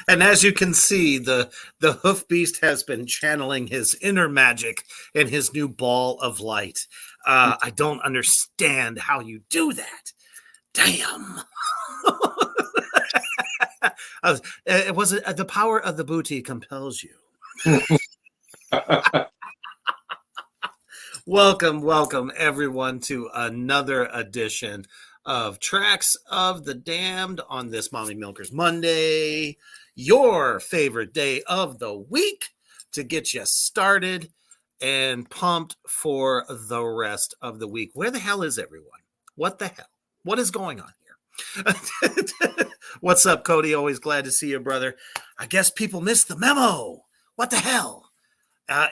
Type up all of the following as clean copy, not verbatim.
And as you can see, the hoof beast has been channeling his inner magic in his new ball of light. I don't understand how you do that. Damn. Was it the power of the booty compels you? Welcome everyone to another edition of Tracks of the Damned on this Mommy Milkers Monday, your favorite day of the week to get you started and pumped for the rest of the week. Where the hell is everyone? What the hell? What is going on here? What's up, Cody? Always glad to see you, brother. I guess people missed the memo. What the hell?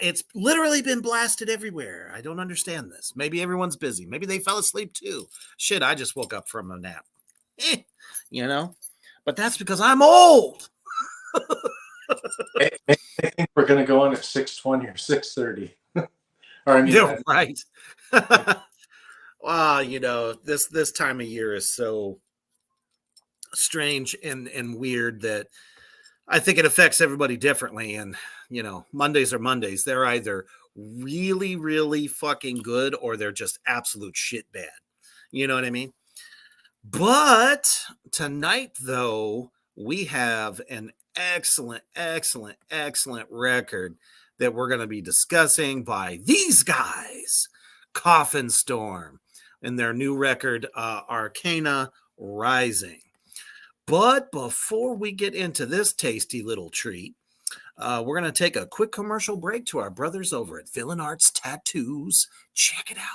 It's literally been blasted everywhere. I don't understand this. Maybe everyone's busy. Maybe they fell asleep too. Shit, I just woke up from a nap. You know? But that's because I'm old. I think we're going to go on at 6:20 or 6:30. Or I mean, You're right. Well, you know, this time of year is so strange and weird that I think it affects everybody differently. And, you know, Mondays are Mondays. They're either really, really fucking good or they're just absolute shit bad. You know what I mean? But tonight, though, we have an excellent record that we're going to be discussing by these guys, Coffin Storm, and their new record, Arcana Rising. But before we get into this tasty little treat, we're going to take a quick commercial break to our brothers over at Villain Arts Tattoos. Check it out.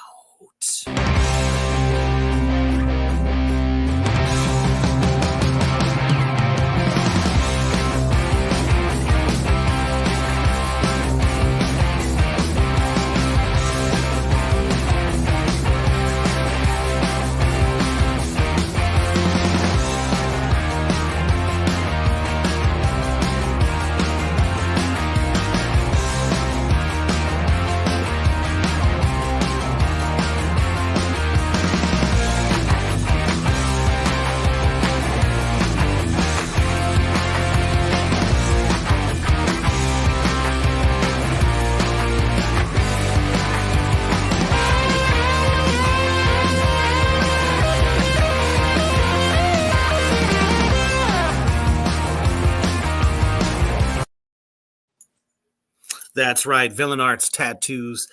That's right. Villain Arts Tattoos,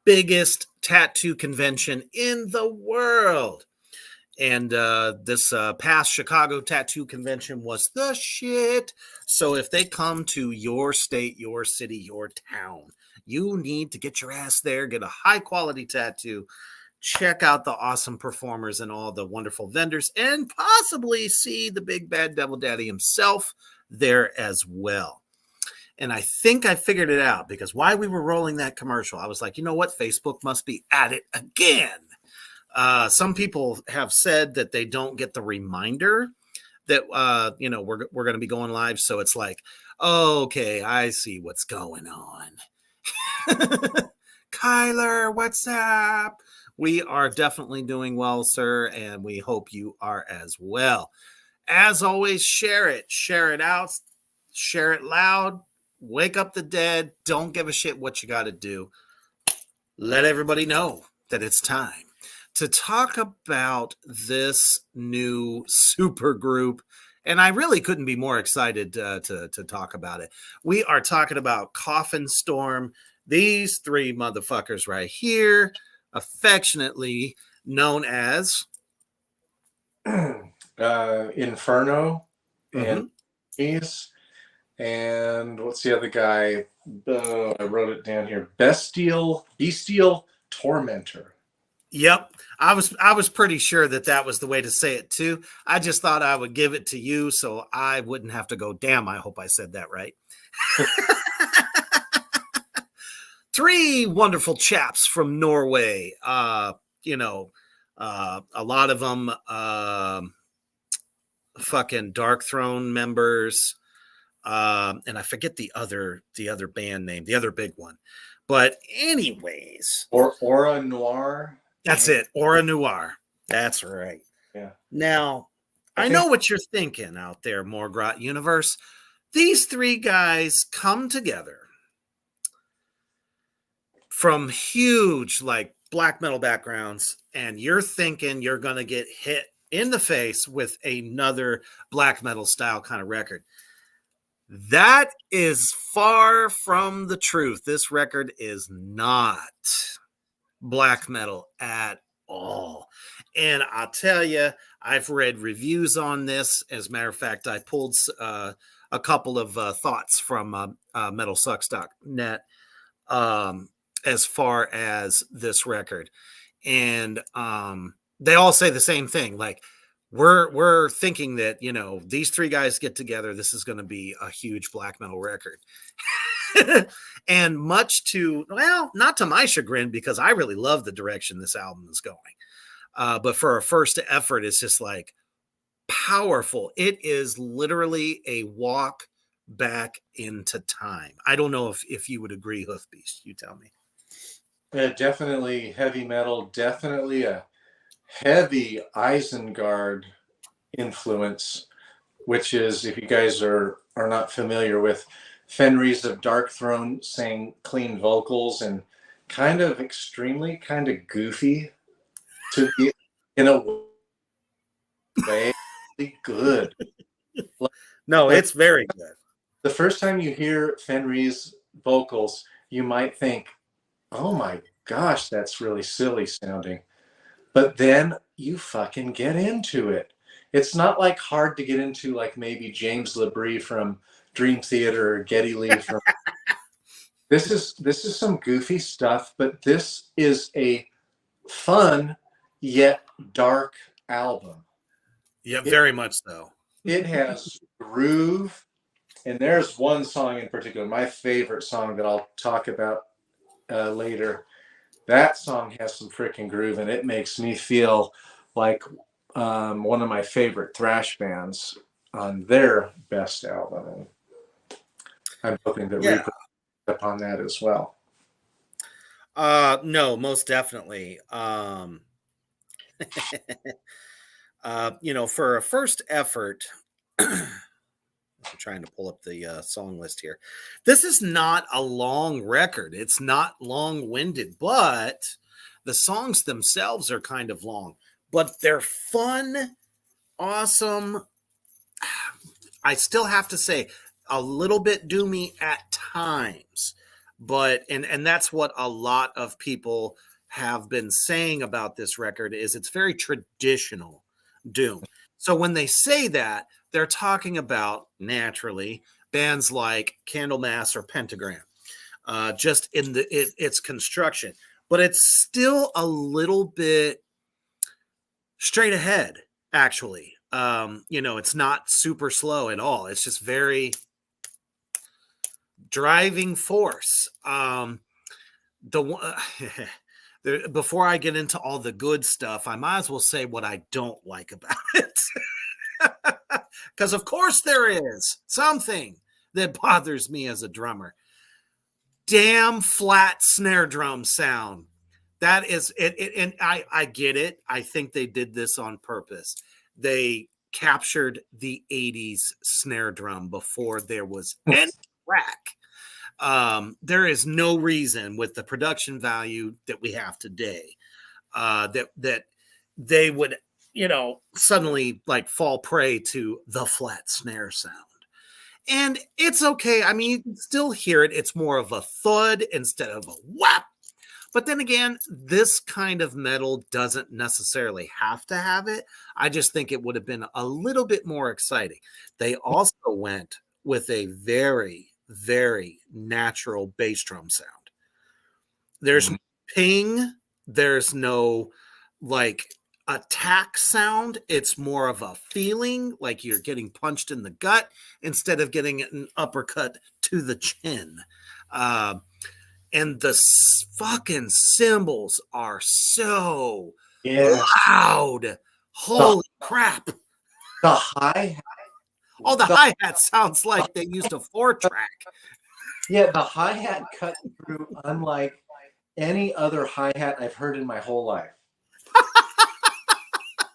biggest tattoo convention in the world. And this past Chicago tattoo convention was the shit. So if they come to your state, your city, your town, you need to get your ass there, get a high quality tattoo, check out the awesome performers and all the wonderful vendors, and possibly see the big bad devil daddy himself there as well. And I think I figured it out, because while we were rolling that commercial, I was like, you know what? Facebook must be at it again. Some people have said that they don't get the reminder that, you know, we're going to be going live. So it's like, oh, okay, I see what's going on. Kyler, what's up? We are definitely doing well, sir, and we hope you are as well. As always, share it out, share it loud. Wake up the dead. Don't give a shit what you got to do. Let everybody know that it's time to talk about this new super group. And I really couldn't be more excited to talk about it. We are talking about Coffin Storm. These three motherfuckers right here, affectionately known as Inferno and Mhm. Ease. And what's the other guy? I wrote it down here. Bestial Tormentor. Yep. I was pretty sure that that was the way to say it too. I just thought I would give it to you so I wouldn't have to go, damn, I hope I said that right. Three wonderful chaps from Norway. You know, a lot of them fucking Dark Throne members. And I forget the other band name, the other big one. But anyways, Or Aura Noir. that's it. Aura Noir. That's right. Yeah. Now, I I think know what you're thinking out there, Morgrot Universe. These three guys come together from huge, like, black metal backgrounds, and you're thinking you're going to get hit in the face with another black metal style kind of record. That is far from the truth. This record is not black metal at all. And I'll tell you, I've read reviews on this. As a matter of fact, I pulled a couple of thoughts from metalsucks.net as far as this record. And they all say the same thing. Like, we're thinking that, these three guys get together, this is going to be a huge black metal record. And much to, well, not to my chagrin, because I really love the direction this album is going. But for a first effort, it's just like powerful. It is literally a walk back into time. I don't know if you would agree, Hoofbeast. You tell me. definitely heavy metal, definitely a heavy Isengard influence, which is, if you guys are not familiar with, Fenris of Dark Throne sang clean vocals and kind of extremely kind of goofy to be in a way good. No, Like it's very good. the first time you hear Fenris vocals, you might think, "Oh my gosh, that's really silly sounding." But then you fucking get into it. It's not like hard to get into, like maybe James LaBrie from Dream Theater or Geddy Lee from. This is some goofy stuff, but this is a fun yet dark album. Yeah, It very much so. it has groove, and there's one song in particular, my favorite song that I'll talk about later. That song has some freaking groove, and it makes me feel like one of my favorite thrash bands on their best album. And I'm hoping that Yeah. Reaper upon that as well. No, most definitely. For a first effort, I'm trying to pull up the song list here. This is not a long record. It's not long-winded, but the songs themselves are kind of long, but they're fun, awesome. I still have to say, a little bit doomy at times, but and that's what a lot of people have been saying about this record, is it's very traditional doom. So when they say that, they're talking about, naturally, bands like Candlemass or Pentagram, just in its construction, but it's still a little bit straight ahead, actually. It's not super slow at all. It's just very driving force. The before I get into all the good stuff, I might as well say what I don't like about it. Because of course there is something that bothers me as a drummer. Damn flat snare drum sound. That is it, and I get it. I think they did this on purpose. They captured the 80s snare drum before there was any track. There is no reason, with the production value that we have today, that they would, suddenly like fall prey to the flat snare sound. And it's okay. I mean, you can still hear it. It's more of a thud instead of a whap. But then again, this kind of metal doesn't necessarily have to have it. I just think it would have been a little bit more exciting. They also went with a very, very natural bass drum sound. There's no Mhm. ping, there's no like attack sound. It's more of a feeling like you're getting punched in the gut instead of getting an uppercut to the chin. Uh, and the fucking cymbals are so Yes. loud. The, Holy crap. the hi Oh, the the hi hat sounds like they used a four track. yeah, the hi-hat cut through unlike any other hi-hat I've heard in my whole life.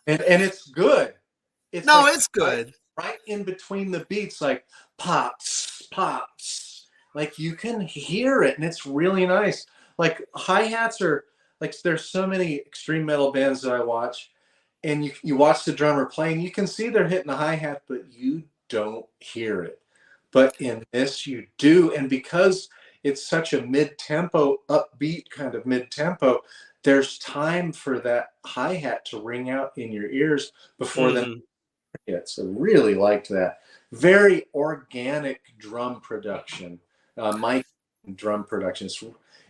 And it's good. It's No, like it's good. right in between the beats, like pops, pops. Like you can hear it, and it's really nice. Like hi-hats are like there's so many extreme metal bands that I watch, and you watch the drummer playing, you can see they're hitting the hi-hat, but you don't hear it. But in this, you do, and because it's such a mid-tempo, upbeat kind of mid-tempo, there's time for that hi-hat to ring out in your ears before the Mhm. hit. So really liked that. Very organic drum production, mic drum production.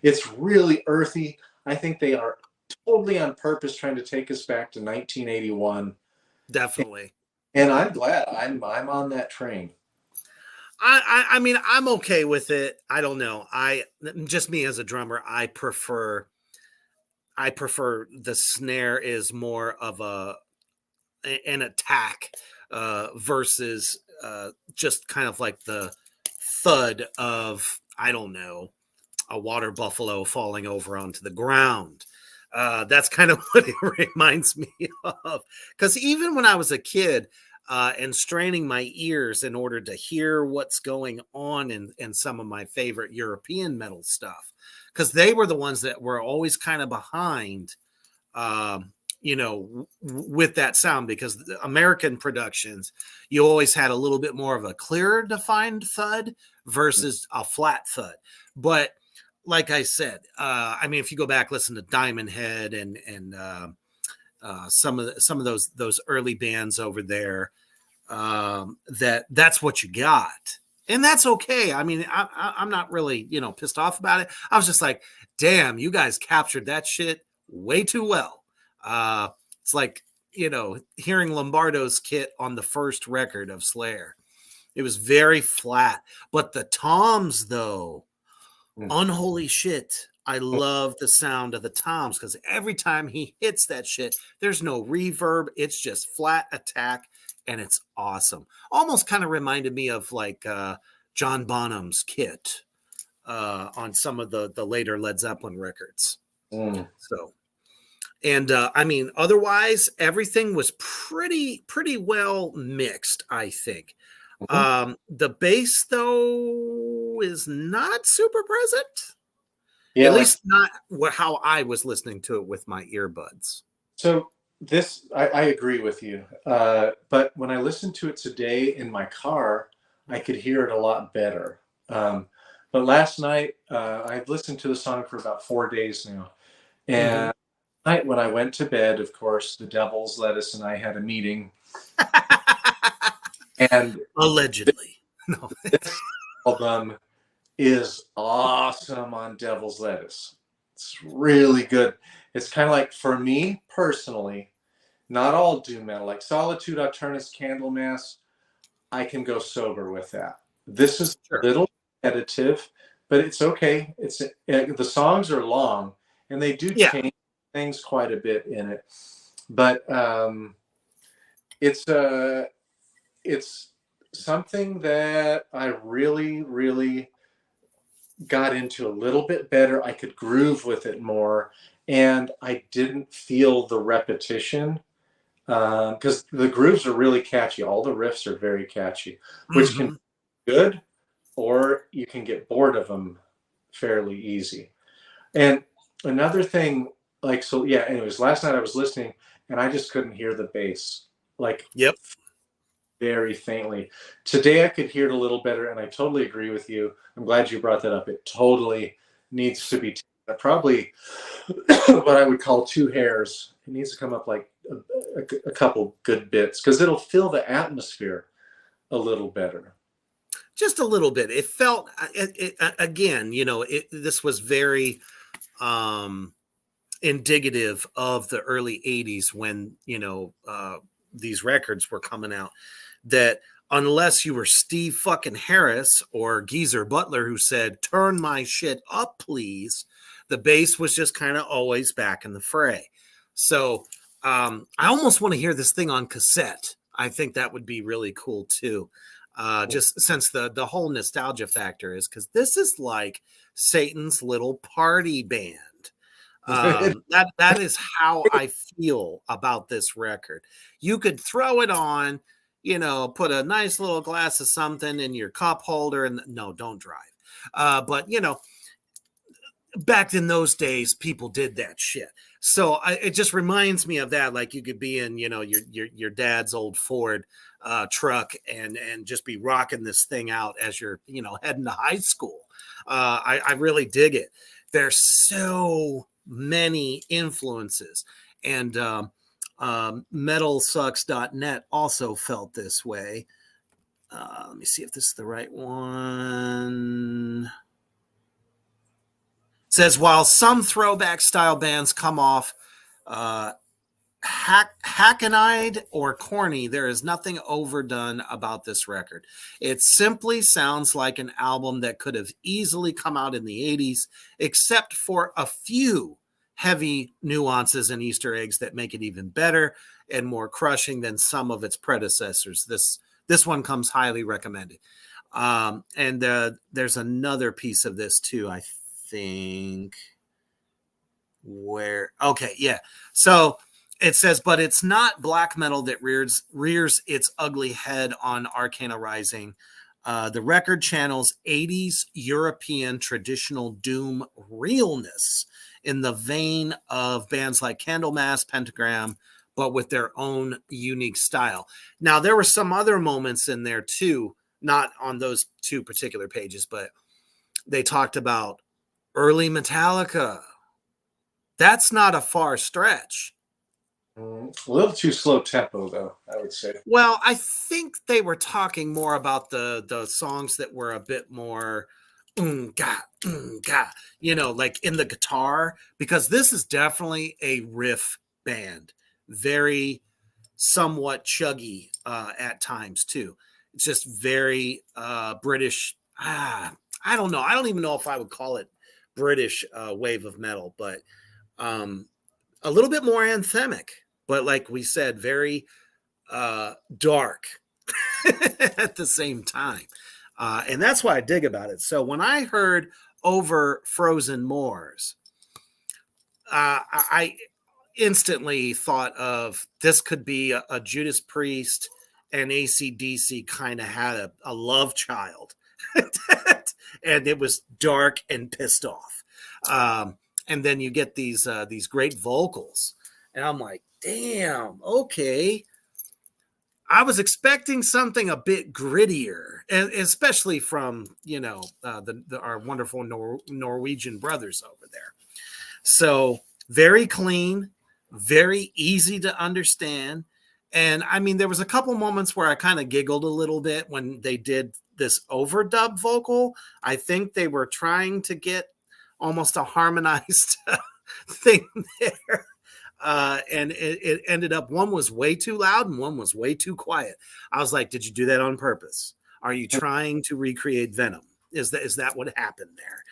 It's really earthy. I think they are totally on purpose trying to take us back to 1981, Definitely. and I'm glad I'm on that train. I mean, I'm okay with it. I don't know. I just me as a drummer, I prefer the snare is more of an attack versus just kind of like the thud of, I don't know, a water buffalo falling over onto the ground. That's kind of what it reminds me of. Because even when I was a kid and straining my ears in order to hear what's going on in some of my favorite European metal stuff, because they were the ones that were always kind of behind with that sound, because the American productions, you always had a little bit more of a clearer defined thud versus a flat thud. But like I said, I mean, if you go back, listen to Diamond Head and some of those early bands over there, that's what you got. And that's okay. I mean, I'm not really, pissed off about it. I was just like, damn, you guys captured that shit way too well. Uh, it's like, hearing Lombardo's kit on the first record of Slayer. It was very flat. But the toms, though, Mm. unholy shit. I love the sound of the toms because every time he hits that shit, there's no reverb. It's just flat attack, and it's awesome. Almost kind of reminded me of like John Bonham's kit on some of the later Led Zeppelin records. Mm. So, and I mean, otherwise, everything was pretty well mixed, I think. Mhm. The bass, though, is not super present. Yeah, At like least not how I was listening to it with my earbuds. so. This I agree with you, but when I listened to it today in my car, I could hear it a lot better. But last night, I've listened to the song for about 4 days now, Mhm. and night when I went to bed, of course, the Devil's Lettuce and I had a meeting, and Allegedly. No. this album is awesome on Devil's Lettuce. It's really good. It's kind of like, for me personally, not all doom metal, like Solitude, Nocturnus, Candlemass, I can go sober with that. This is a Sure. little repetitive, but it's okay. The songs are long, and they do Yeah. change things quite a bit in it. But it's it's something that I really, really got into a little bit better. I could groove with it more, and I didn't feel the repetition because the grooves are really catchy. All the riffs are very catchy, which can Mhm. be good, or you can get bored of them fairly easy. And another thing like, so yeah, anyways, last night I was listening and I just couldn't hear the bass, like Yep. very faintly. Today I could hear it a little better, and I totally agree with you. I'm glad you brought that up. It totally needs to be probably what I would call two hairs. It needs to come up like a couple good bits because it'll fill the atmosphere a little better. Just a little bit. It felt again, this was very indicative of the early 80s when, these records were coming out, that unless you were Steve fucking Harris or Geezer Butler who said, turn my shit up, please, the bass was just kind of always back in the fray. So I almost want to hear this thing on cassette. I think that would be really cool too. Just since the whole nostalgia factor is because this is like Satan's little party band. That is how I feel about this record. You could throw it on, put a nice little glass of something in your cup holder, and no, don't drive. But back in those days, people did that shit. So it just reminds me of that. Like you could be in, your dad's old Ford truck and just be rocking this thing out as you're, heading to high school. I really dig it. There's so many influences, and metalsucks.net also felt this way. Let me see if this is the right one. It says, while some throwback style bands come off hackneyed or corny, there is nothing overdone about this record. It simply sounds like an album that could have easily come out in the 80s, except for a few heavy nuances and Easter eggs that make it even better and more crushing than some of its predecessors. This one comes highly recommended. And there's another piece of this too, I think. So it says, but it's not black metal that rears its ugly head on Arcana Rising. The record channels 80s European traditional doom realness in the vein of bands like Candlemass, Pentagram, but with their own unique style. Now, there were some other moments in there too, not on those two particular pages, but they talked about early Metallica. That's not a far stretch. A little too slow tempo, though, I would say. Well, I think they were talking more about the songs that were a bit more like in the guitar, because this is definitely a riff band, very somewhat chuggy at times too. It's just very British. I don't know. I don't even know if I would call it British wave of metal, but a little bit more anthemic. But like we said, very dark at the same time. And that's what I dig about it. So when I heard Over Frozen Moors, I instantly thought of this could be a Judas Priest and AC/DC kind of had a love child. And it was dark and pissed off. And then you get these great vocals. And I'm like, damn, okay. I was expecting something a bit grittier, and especially from our wonderful Norwegian brothers over there. So very clean, very easy to understand. And I mean, there was a couple moments where I kind of giggled a little bit when they did this overdub vocal. I think they were trying to get almost a harmonized thing there. And it ended up, one was way too loud and one was way too quiet. I was like, did you do that on purpose? Are you trying to recreate Venom? Is that what happened there?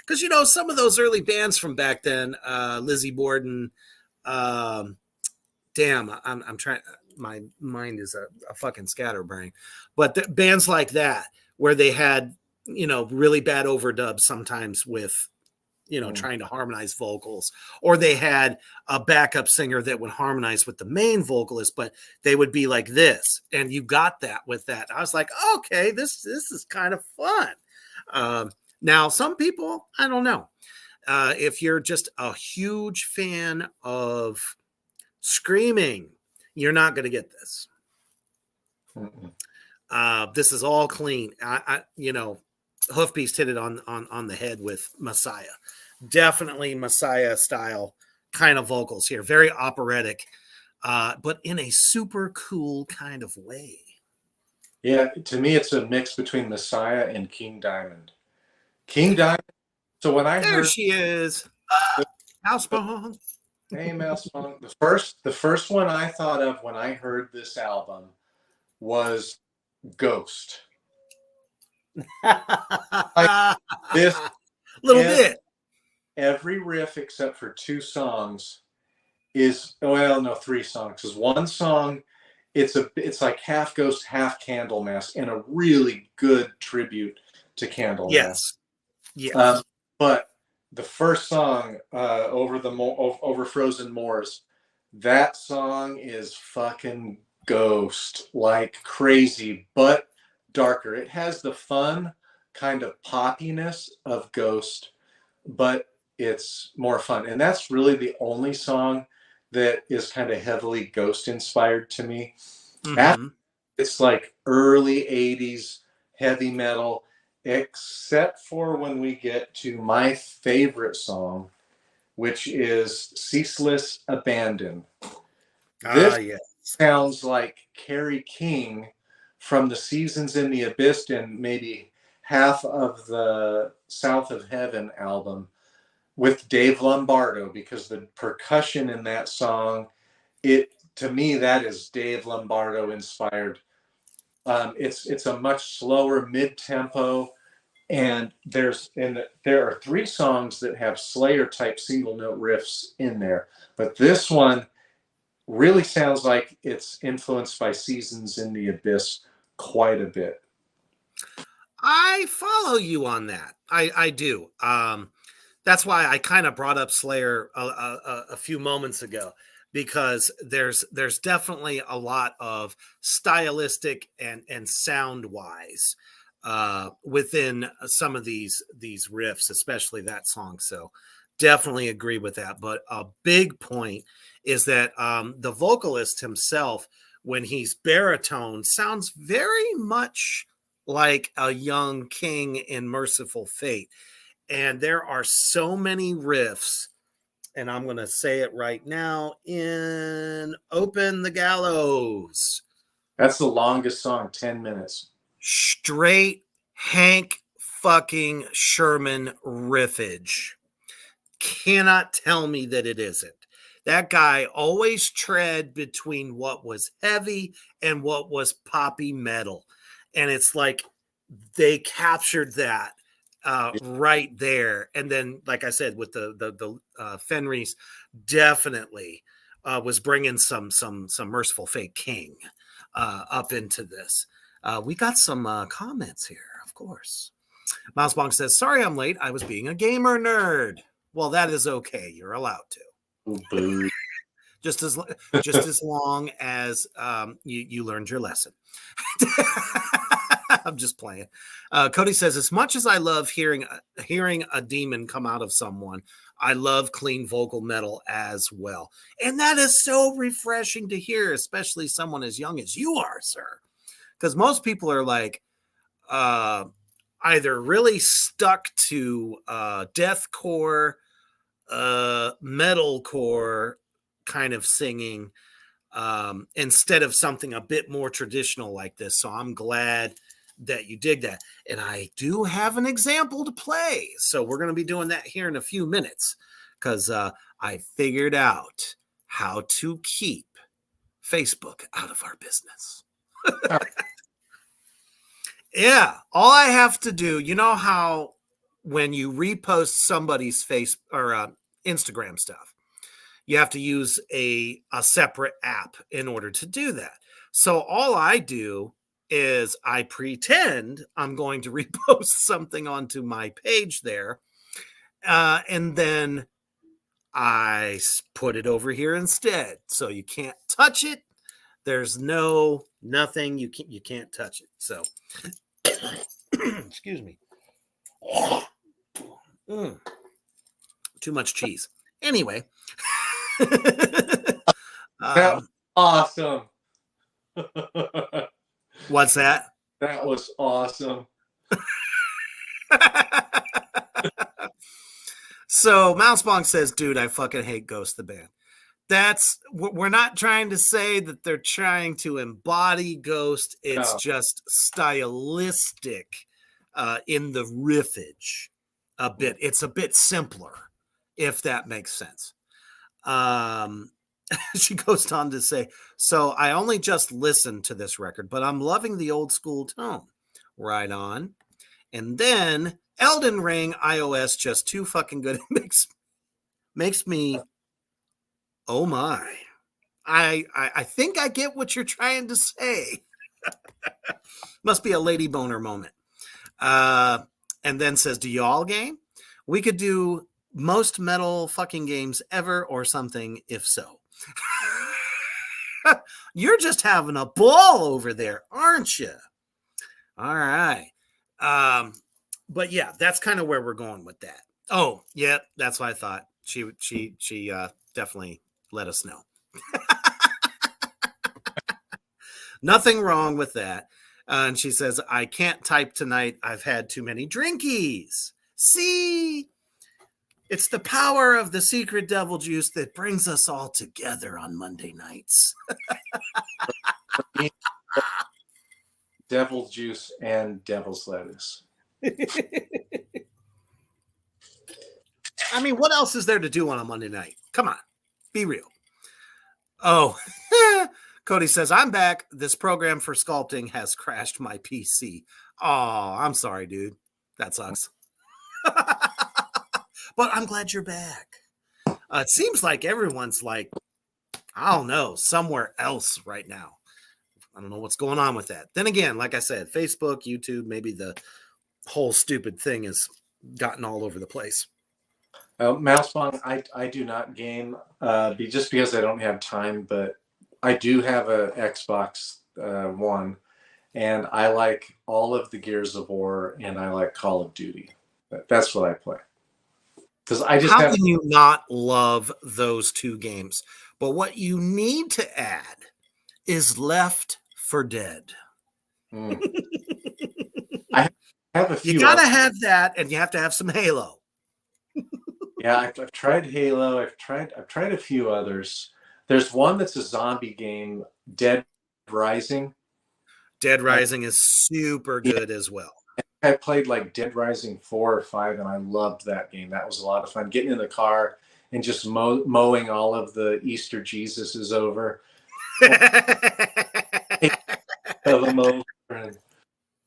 Because, some of those early bands from back then, Lizzie Borden, I'm trying, my mind is a fucking scatterbrain, but bands like that, where they had, really bad overdubs sometimes with, trying to harmonize vocals, or they had a backup singer that would harmonize with the main vocalist, but they would be like this. And you got that with that. I was like, okay, this is kind of fun. Now, some people, I don't know. If you're just a huge fan of screaming, you're not going to get this. This is all clean. Hoofbeast hit it on the head with Messiah. Definitely Messiah style kind of vocals here. Very operatic, but in a super cool kind of way. Yeah, to me, it's a mix between Messiah and King Diamond. King Diamond. So when I There heard she is. Housebound. Hey Mouse Monk, the first one I thought of when I heard this album was Ghost. Like this, Little ev- bit. every riff except for two songs is, well, no, three songs. Because one song, it's like half Ghost, half Candlemass, and a really good tribute to Candlemass. Yes. Yes. But the first song, over Frozen Moors, that song is fucking Ghost like crazy, but darker. It has the fun kind of poppiness of Ghost, but it's more fun. And that's really the only song that is kind of heavily Ghost inspired to me. Mm-hmm. It's like early 80s heavy metal, except for when we get to my favorite song, which is Ceaseless Abandon. This Yeah. sounds like Carrie King from the Seasons in the Abyss and maybe half of the South of Heaven album with Dave Lombardo, because the percussion in that song, to me, that is Dave Lombardo inspired. It's a much slower mid tempo, and there are three songs that have Slayer type single note riffs in there, but this one really sounds like it's influenced by Seasons in the Abyss quite a bit. I follow you on that. I do. That's why I kind of brought up Slayer a few moments ago, because there's definitely a lot of stylistic and sound wise within some of these riffs, especially that song. So definitely agree with that. But a big point is that the vocalist himself, when he's baritone, sounds very much like a young King in Merciful Fate. And there are so many riffs, and I'm going to say it right now, in Open the Gallows. That's the longest song, 10 minutes. Straight Hank fucking Sherman riffage. Cannot tell me that it isn't. That guy always tread between what was heavy and what was poppy metal. And it's like they captured that right there. And then, like I said, with the Fenris, definitely was bringing some Merciful Fate King up into this. We got some comments here, of course. Mouse Bonk says, "Sorry, I'm late. I was being a gamer nerd." Well, that is okay. You're allowed to. Oh, boo. Just as long as you learned your lesson. I'm just playing. Cody says, as much as I love hearing a demon come out of someone, I love clean vocal metal as well. And that is so refreshing to hear, especially someone as young as you are, sir. Because most people are like either really stuck to deathcore, metalcore kind of singing, instead of something a bit more traditional like this. So I'm glad that you dig that. And I do have an example to play. So we're going to be doing that here in a few minutes, because I figured out how to keep Facebook out of our business. Yeah. All I have to do, you know how when you repost somebody's face or Instagram stuff, you have to use a separate app in order to do that. So all I do is I pretend I'm going to repost something onto my page there, and then I put it over here instead. So you can't touch it. There's nothing. You can't touch it. So excuse me. Mm. Too much cheese. Anyway. That was awesome. What's that? That was awesome. So Mousebong says, dude, I fucking hate Ghost the band. We're not trying to say that they're trying to embody Ghost. It's just stylistic in the riffage a bit. It's a bit simpler, if that makes sense. She goes on to say, so I only just listened to this record, but I'm loving the old school tone. Right on. And then Elden Ring iOS just too fucking good. It makes me, oh my. I think I get what you're trying to say. Must be a lady boner moment. And then says, do you all game? We could do most metal fucking games ever or something if so. You're just having a ball over there, aren't you? All right. But yeah, that's kind of where we're going with that. Oh, yeah, that's what I thought. She definitely let us know. Nothing wrong with that. And she says, I can't type tonight. I've had too many drinkies. See, it's the power of the secret devil juice that brings us all together on Monday nights. Devil juice and devil's lettuce. I mean, what else is there to do on a Monday night? Come on, be real. Oh, Cody says, I'm back. This program for sculpting has crashed my PC. Oh, I'm sorry, dude. That sucks. But I'm glad you're back. It seems like everyone's like, I don't know, somewhere else right now. I don't know what's going on with that. Then again, like I said, Facebook, YouTube, maybe the whole stupid thing has gotten all over the place. Mousebong, I do not game just because I don't have time, but I do have a Xbox One, and I like all of the Gears of War, and I like Call of Duty. That's what I play. Because I just How can you not love those two games? But what you need to add is Left 4 Dead. I have a few. You gotta have that, and you have to have some Halo. Yeah, I've tried Halo. I've tried a few others. There's one that's a zombie game, Dead Rising. Dead Rising is super good as well. I played like Dead Rising 4 or 5, and I loved that game. That was a lot of fun. Getting in the car and just mowing all of the Easter Jesuses over. Of them over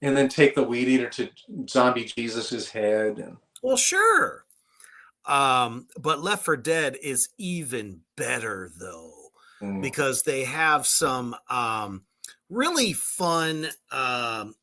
and then take the weed eater to zombie Jesus's head. And well, sure. But Left 4 Dead is even better though, because they have some really fun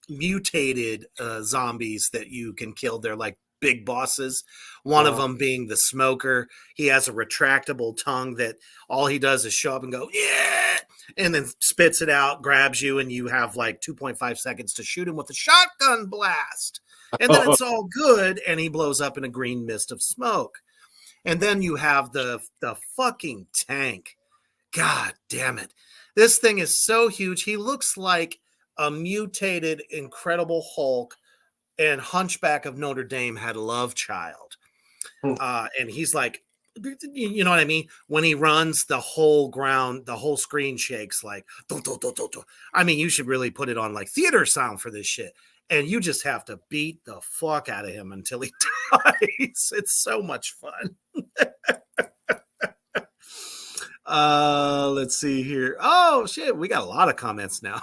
mutated zombies that you can kill. They're like big bosses. One of them being the smoker. He has a retractable tongue that all he does is show up and go, yeah, and then spits it out, grabs you, and you have like 2.5 seconds to shoot him with a shotgun blast. And then it's all good, and he blows up in a green mist of smoke. And then you have the fucking tank. God damn it. This thing is so huge. He looks like a mutated Incredible Hulk, and Hunchback of Notre Dame had a love child. And he's like, you know what I mean? When he runs, the whole ground, the whole screen shakes like, dun, dun, dun, dun, dun. I mean, you should really put it on like theater sound for this shit. And you just have to beat the fuck out of him until he dies. It's so much fun. Let's see here. Oh, shit. We got a lot of comments now.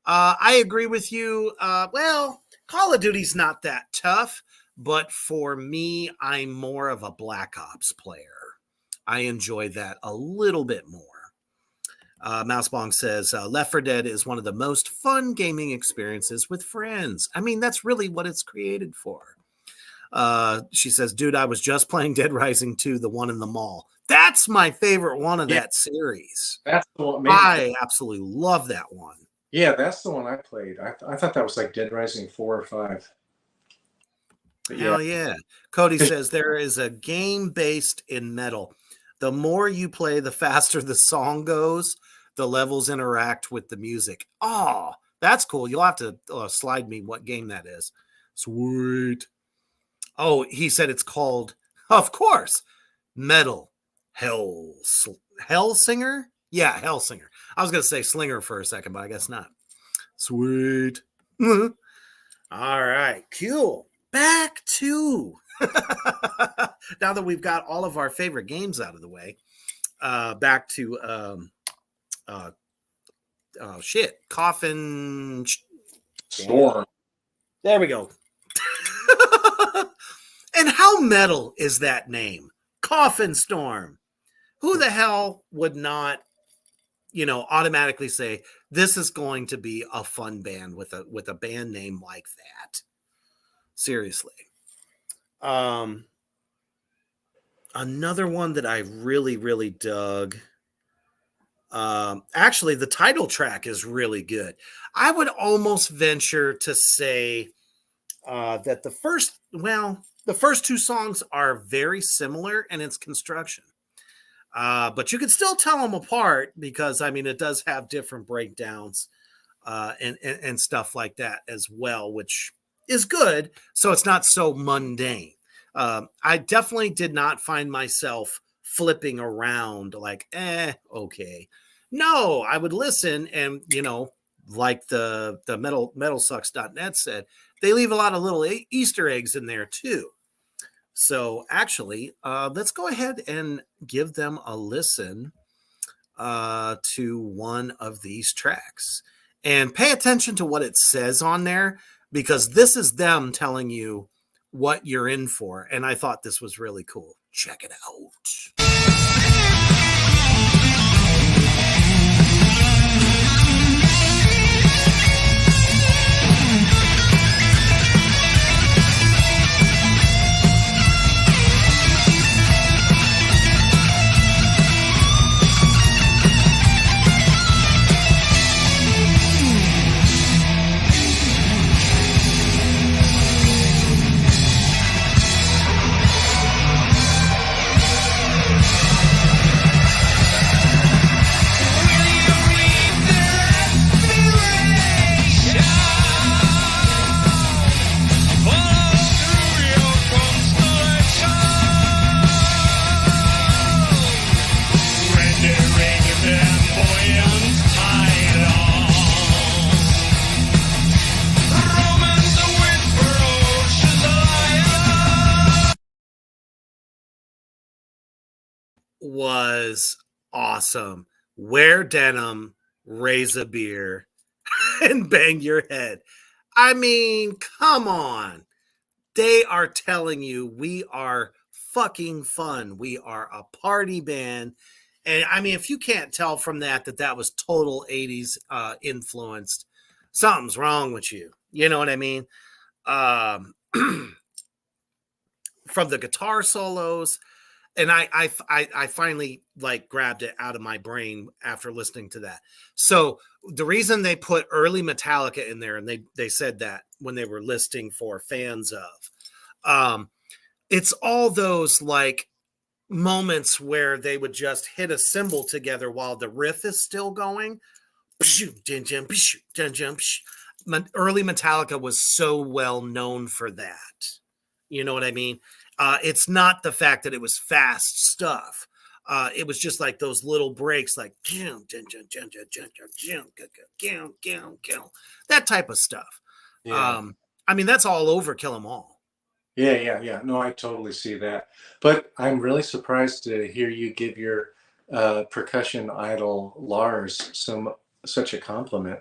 I agree with you. Well, Call of Duty's not that tough. But for me, I'm more of a Black Ops player. I enjoy that a little bit more. Mousebong says, Left 4 Dead is one of the most fun gaming experiences with friends. I mean, that's really what it's created for. She says, dude, I was just playing Dead Rising 2, the one in the mall. That's my favorite one of that series. That's the one. I absolutely love that one. Yeah, that's the one I played. I thought that was like Dead Rising 4 or 5. But yeah, Hell yeah. Cody 'cause- says there is a game based in metal. The more you play, the faster the song goes. The levels interact with the music. Oh, that's cool. You'll have to slide me what game that is. Sweet. Oh, he said it's called, of course, Metal Hell Hellsinger. Yeah, Hellsinger. I was gonna say Slinger for a second, but I guess not. Sweet. All right, cool. Back to now that we've got all of our favorite games out of the way. Back to uh, shit, Coffin. Storm. There we go. And how metal is that name? Coffin Storm. Who the hell would not, automatically say this is going to be a fun band with a band name like that? Seriously. Another one that I really, really dug. Actually, the title track is really good. I would almost venture to say that the first two songs are very similar in its construction. But you can still tell them apart because, I mean, it does have different breakdowns and stuff like that as well, which is good. So it's not so mundane. I definitely did not find myself flipping around like, okay. No, I would listen and, like the metalsucks.net said, they leave a lot of little Easter eggs in there too. So actually, let's go ahead and give them a listen to one of these tracks. And pay attention to what it says on there, because this is them telling you what you're in for. And I thought this was really cool. Check it out. Was awesome. Wear denim, raise a beer, and bang your head. I mean, come on. They are telling you we are fucking fun. We are a party band. And I mean, if you can't tell from that was total 80s influenced, something's wrong with you. You know what I mean? Um, from the guitar solos, and I finally like grabbed it out of my brain after listening to that. So the reason they put early Metallica in there, and they said that when they were listing for fans of, it's all those like moments where they would just hit a cymbal together while the riff is still going. Early Metallica was so well known for that. You know what I mean? It's not the fact that it was fast stuff. It was just like those little breaks, like that type of stuff. Yeah. I mean, that's all over Kill 'Em All. Yeah. No, I totally see that. But I'm really surprised to hear you give your percussion idol Lars such a compliment.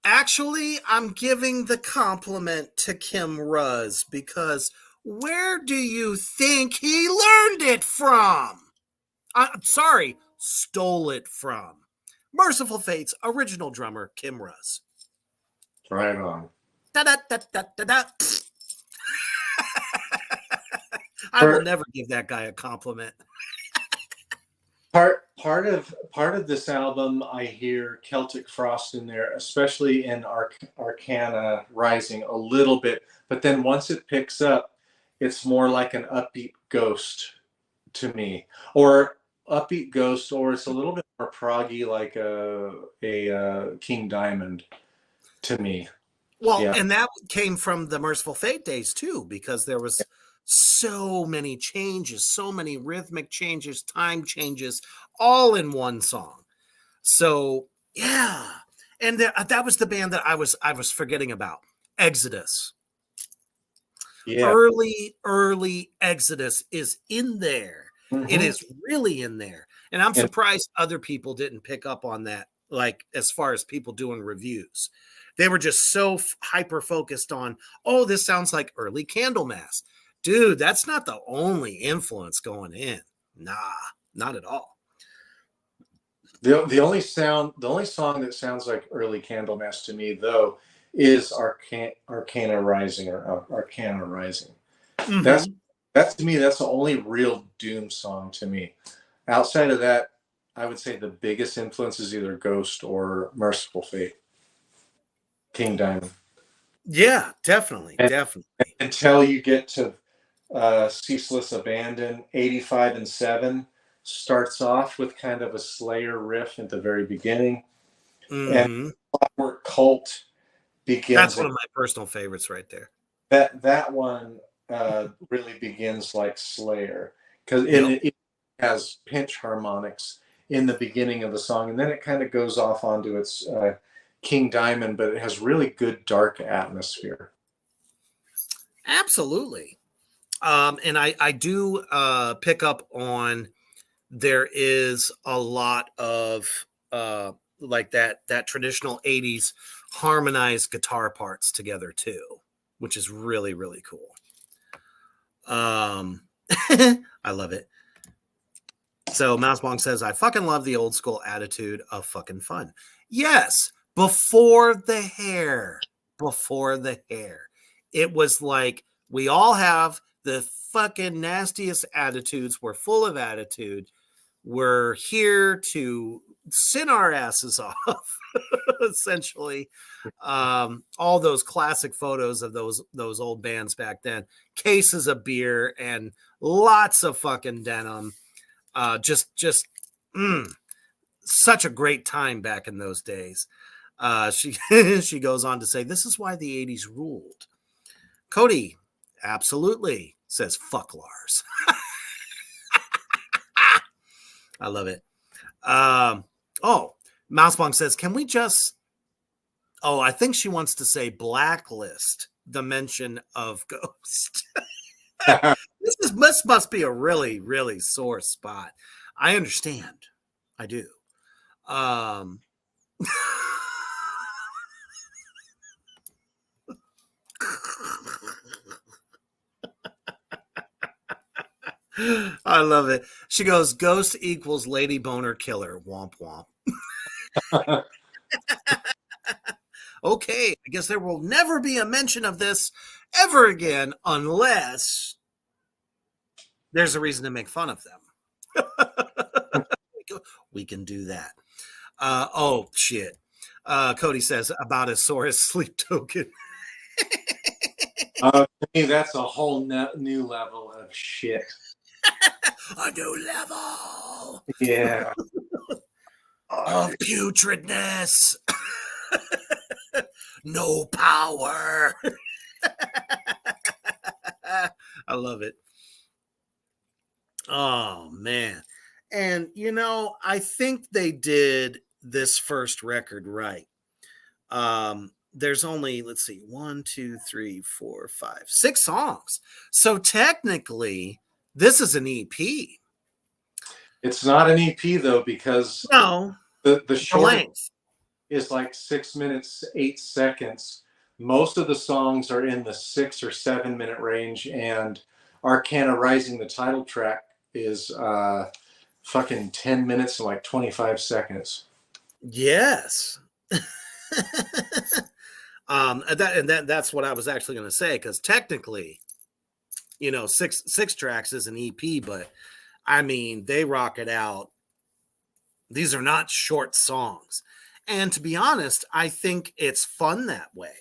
Actually, I'm giving the compliment to Kim Ruz because where do you think he learned it from? I'm sorry, stole it from. Merciful Fate's original drummer, Kim Ruz. Right on. Da-da-da-da-da-da. I will For never give that guy a compliment. Part of this album, I hear Celtic Frost in there, especially in Arcana Rising a little bit, but then once it picks up, it's more like an upbeat Ghost to me, or upbeat Ghost, or it's a little bit more proggy, like a King Diamond to me. Well, Yeah, and that came from the Merciful Fate days too, because there was so many changes, so many rhythmic changes, time changes, all in one song. So yeah, and that was the band that I was forgetting about. Exodus. yeah. Early Exodus is in there. It Hmm. is really in there. And I'm And surprised other people didn't pick up on that, like as far as people doing reviews. They were just so hyper focused on, oh, this sounds like early Candlemass. Dude, that's not the only influence going in. Nah, not at all. the only song that sounds like early Candlemass to me though is Arcana Rising, or Arcana Rising. That's Mm-hmm. that's to me, that's the only real Doom song to me. Outside of that, I would say the biggest influence is either Ghost or Merciful Fate, King Diamond. Yeah, definitely. And Definitely. until you get to Ceaseless Abandon, 85 and 7 starts off with kind of a Slayer riff at the very beginning, and Mm-hmm. Clockwork Cult That's begins one at of my personal favorites right there. that one really begins like Slayer, because Yep. it has pinch harmonics in the beginning of the song, and then it kind of goes off onto its King Diamond, but it has really good dark atmosphere. Absolutely. And I do pick up on there is a lot of like that traditional 80s harmonized guitar parts together too, which is really, really cool. Um I love it. So Mousebong says, I fucking love the old school attitude of fucking fun. Yes, before the hair. Before the hair. It was like we all have the fucking nastiest attitudes. We're full of attitude. We're here to sin our asses off, essentially. All those classic photos of those old bands back then, cases of beer and lots of fucking denim. Just mm, such a great time back in those days. She she goes on to say, "This is why the '80s ruled." Cody, absolutely says, "Fuck Lars." I love it. Oh, Mousebong says, "Can we just?" Oh, I think she wants to say blacklist the mention of Ghost. This must be a really really sore spot. I understand. I do. Um, I love it. She goes, Ghost equals Lady Boner Killer. Womp womp. Okay, I guess there will never be a mention of this ever again unless there's a reason to make fun of them. We can do that. Oh, shit. Cody says, about as sore as sleep token. To me, that's a whole new level of shit. A new level Yeah. of putridness. No power. I love it. Oh man. And I think they did this first record right. There's only, let's see, 1, 2, 3, 4, 5, 6 songs. So technically, this is an EP. It's not an EP though, because No, the the shortest length. is like 6 minutes 8 seconds. Most of the songs are in the 6 or 7 minute range, and Arcana Rising, the title track, is fucking 10 minutes and like 25 seconds. Yes. That's what I was actually going to say, because technically, six tracks is an EP, but I mean they rock it out These are not short songs. And to be honest, I think it's fun that way.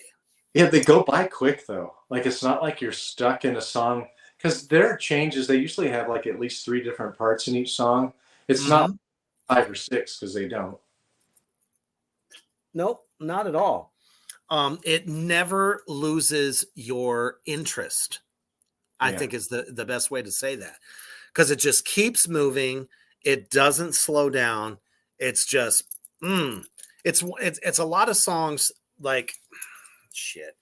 Yeah, they go by quick though. Like it's not like you're stuck in a song because there are changes. They usually have like at least 3 different parts in each song. It's not Mm-hmm. 5 or 6 because they don't. Nope, not at all. It never loses your interest, I Yeah. think is the best way to say that. Because it just keeps moving. It doesn't slow down. It's just it's a lot of songs like shit.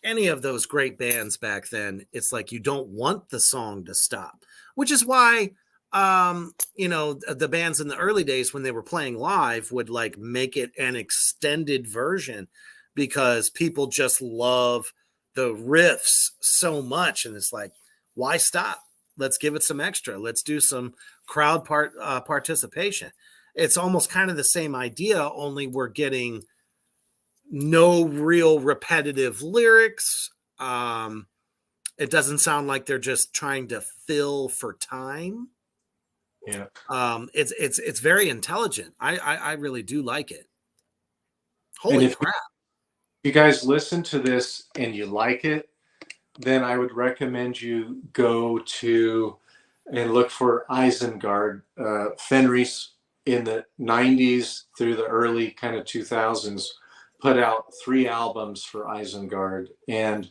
Any of those great bands back then, it's like you don't want the song to stop, which is why the bands in the early days when they were playing live would like make it an extended version because people just love the riffs so much, and it's like, why stop? Let's give it some extra. Let's do some participation. It's almost kind of the same idea, only we're getting no real repetitive lyrics. It doesn't sound like they're just trying to fill for time. Yeah. It's very intelligent. I really do like it. And Holy if crap! you guys listen to this and you like it, then I would recommend you go to and look for Isengard. Fenris in the 90s through the early kind of 2000s put out 3 albums for Isengard. And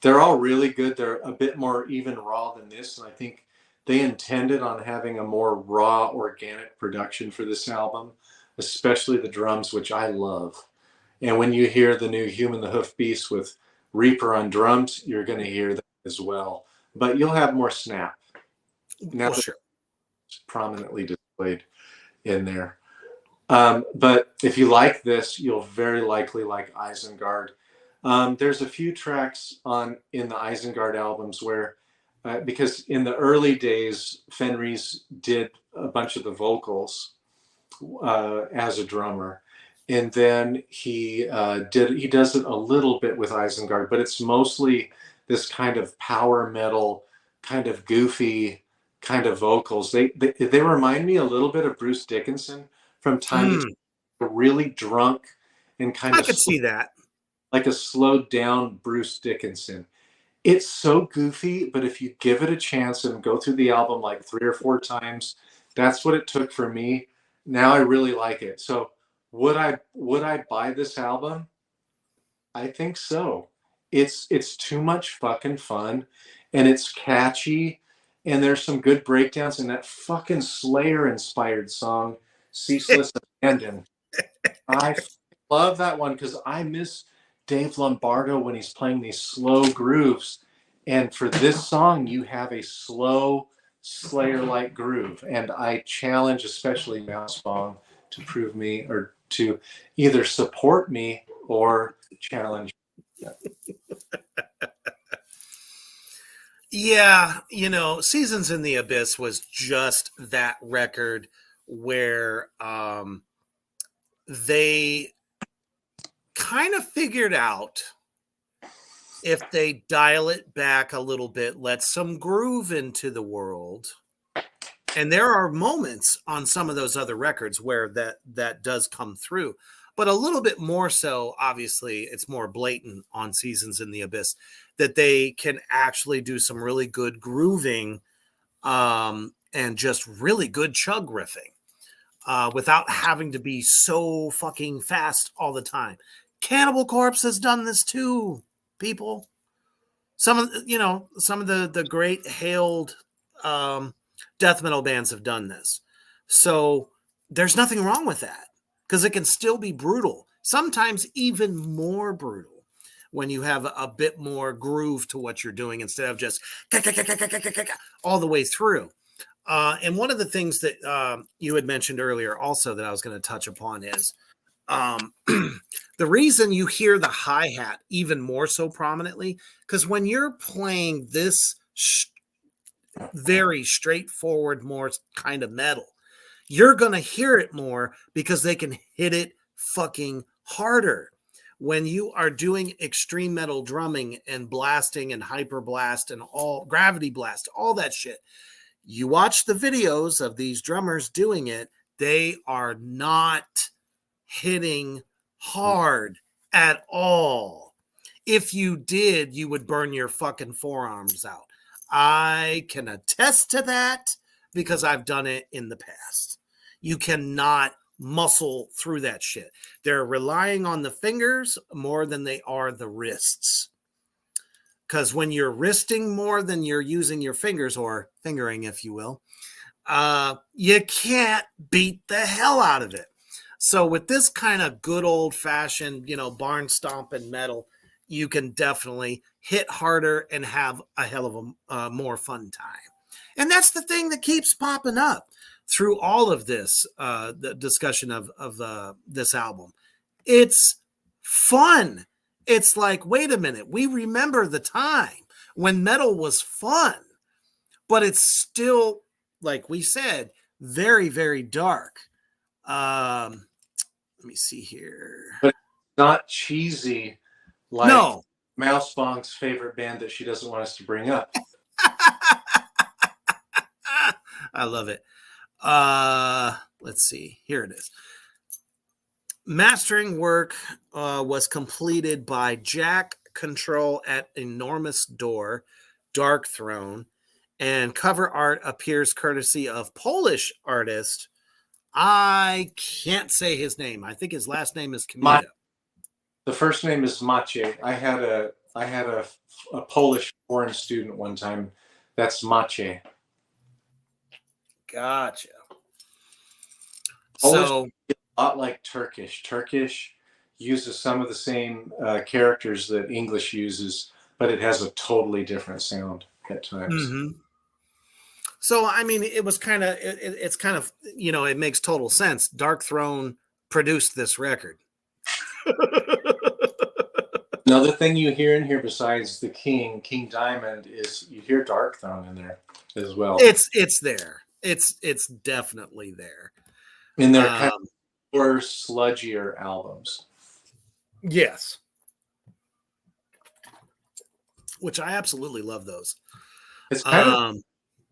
they're all really good. They're a bit more even raw than this. And I think they intended on having a more raw, organic production for this album, especially the drums, which I love. And when you hear the new Human the Hoof Beast with Reaper on drums, you're going to hear that as well. But you'll have more snap. Now Well, that sure. it's prominently displayed in there. But if you like this, you'll very likely like Isengard. There's a few tracks in the Isengard albums where, because in the early days, Fenris did a bunch of the vocals as a drummer, and then he does it a little bit with Isengard, but it's mostly this kind of power metal, kind of goofy kind of vocals. They remind me a little bit of Bruce Dickinson from time to time, really drunk and kind I of could see that. like a slowed down Bruce Dickinson. It's so goofy, but if you give it a chance and go through the album like 3 or 4 times, that's what it took for me. Now I really like it. So would I buy this album? I think so. It's too much fucking fun and it's catchy and there's some good breakdowns in that fucking Slayer inspired song Ceaseless Abandon. I love that one because I miss Dave Lombardo when he's playing these slow grooves. And for this song, you have a slow Slayer-like groove. And I challenge, especially Mousebong, to prove me or to either support me or challenge. Yeah, Seasons in the Abyss was just that record where they kind of figured out if they dial it back a little bit, let some groove into the world. And there are moments on some of those other records where that does come through, but a little bit more so, obviously, it's more blatant on Seasons in the Abyss that they can actually do some really good grooving and just really good chug riffing without having to be so fucking fast all the time. Cannibal Corpse has done this too, people. Some of the great hailed death metal bands have done this. So there's nothing wrong with that because it can still be brutal. Sometimes even more brutal when you have a bit more groove to what you're doing instead of just all the way through. And one of the things that you had mentioned earlier also that I was going to touch upon is the reason you hear the hi-hat even more so prominently, because when you're playing this very straightforward, more kind of metal, you're going to hear it more because they can hit it fucking harder. When you are doing extreme metal drumming and blasting and hyper blast and all gravity blast, all that shit, you watch the videos of these drummers doing it, they are not hitting hard at all. If you did, you would burn your fucking forearms out. I can attest to that because I've done it in the past. You cannot muscle through that shit. They're relying on the fingers more than they are the wrists. Because when you're wristing more than you're using your fingers, or fingering, if you will, you can't beat the hell out of it. So with this kind of good old fashioned, barn stomping metal, you can definitely hit harder and have a hell of a more fun time. And that's the thing that keeps popping up through all of this, the discussion of this album. It's fun. It's like, wait a minute, we remember the time when metal was fun, but it's still, like we said, very, very dark. Let me see here. But it's not cheesy like No. Mouse Bong's favorite band that she doesn't want us to bring up. I love it. Let's see. Here it is. Mastering work was completed by Jack Control at Enormous Door, Dark Throne, and cover art appears courtesy of Polish artist. I can't say his name. I think his last name is Kamita. The first name is Maciej. I had a Polish foreign student one time. That's Maciej. Gotcha. Polish So is a lot like Turkish. Turkish uses some of the same characters that English uses, but it has a totally different sound at times. Mm-hmm. So, I mean, it was kind of, it's kind of, it makes total sense. Dark Throne produced this record. Another thing you hear in here besides the King Diamond, is you hear Dark Throne in there as well. It's there. It's definitely there. And they're kind of more sludgier albums. Yes. Which I absolutely love those. It's kind of,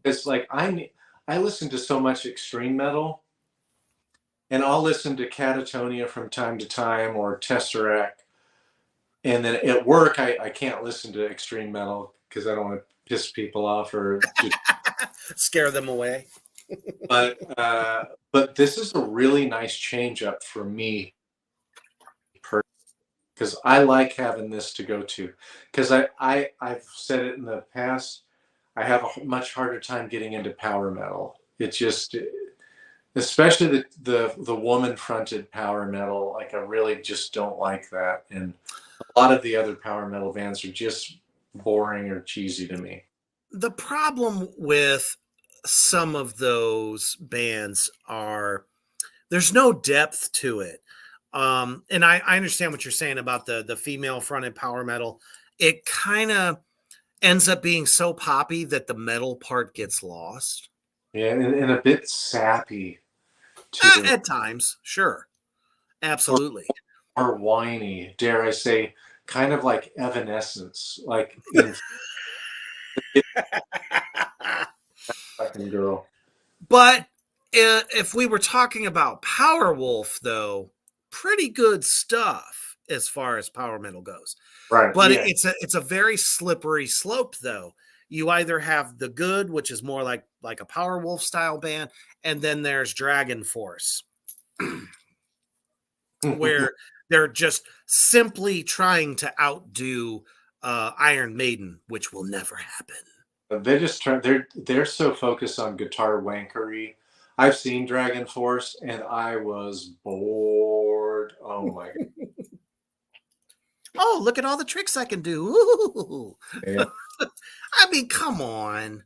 it's like I listen to so much extreme metal, and I'll listen to Catatonia from time to time or Tesseract, and then at work I can't listen to extreme metal because I don't want to piss people off or just scare them away. But this is a really nice change up for me, because I like having this to go to, because I've said it in the past. I have a much harder time getting into power metal. It's just, especially the woman fronted power metal, like I really just don't like that. And a lot of the other power metal bands are just boring or cheesy to me. The problem with some of those bands are there's no depth to it. And I understand what you're saying about the female fronted power metal. It kind of ends up being so poppy that the metal part gets lost. Yeah, and a bit sappy too. At times, sure. Absolutely. Or whiny, dare I say, kind of like Evanescence, like in fucking girl. But if we were talking about Powerwolf, though, pretty good stuff as far as power metal goes. Right. But yeah. it's a very slippery slope, though. You either have the good, which is more like a Powerwolf style band, and then there's Dragon Force, where they're just simply trying to outdo Iron Maiden, which will never happen. They just try. They're so focused on guitar wankery. I've seen Dragon Force, and I was bored. Oh my god! Oh, look at all the tricks I can do! Ooh. Yeah. I mean, come on.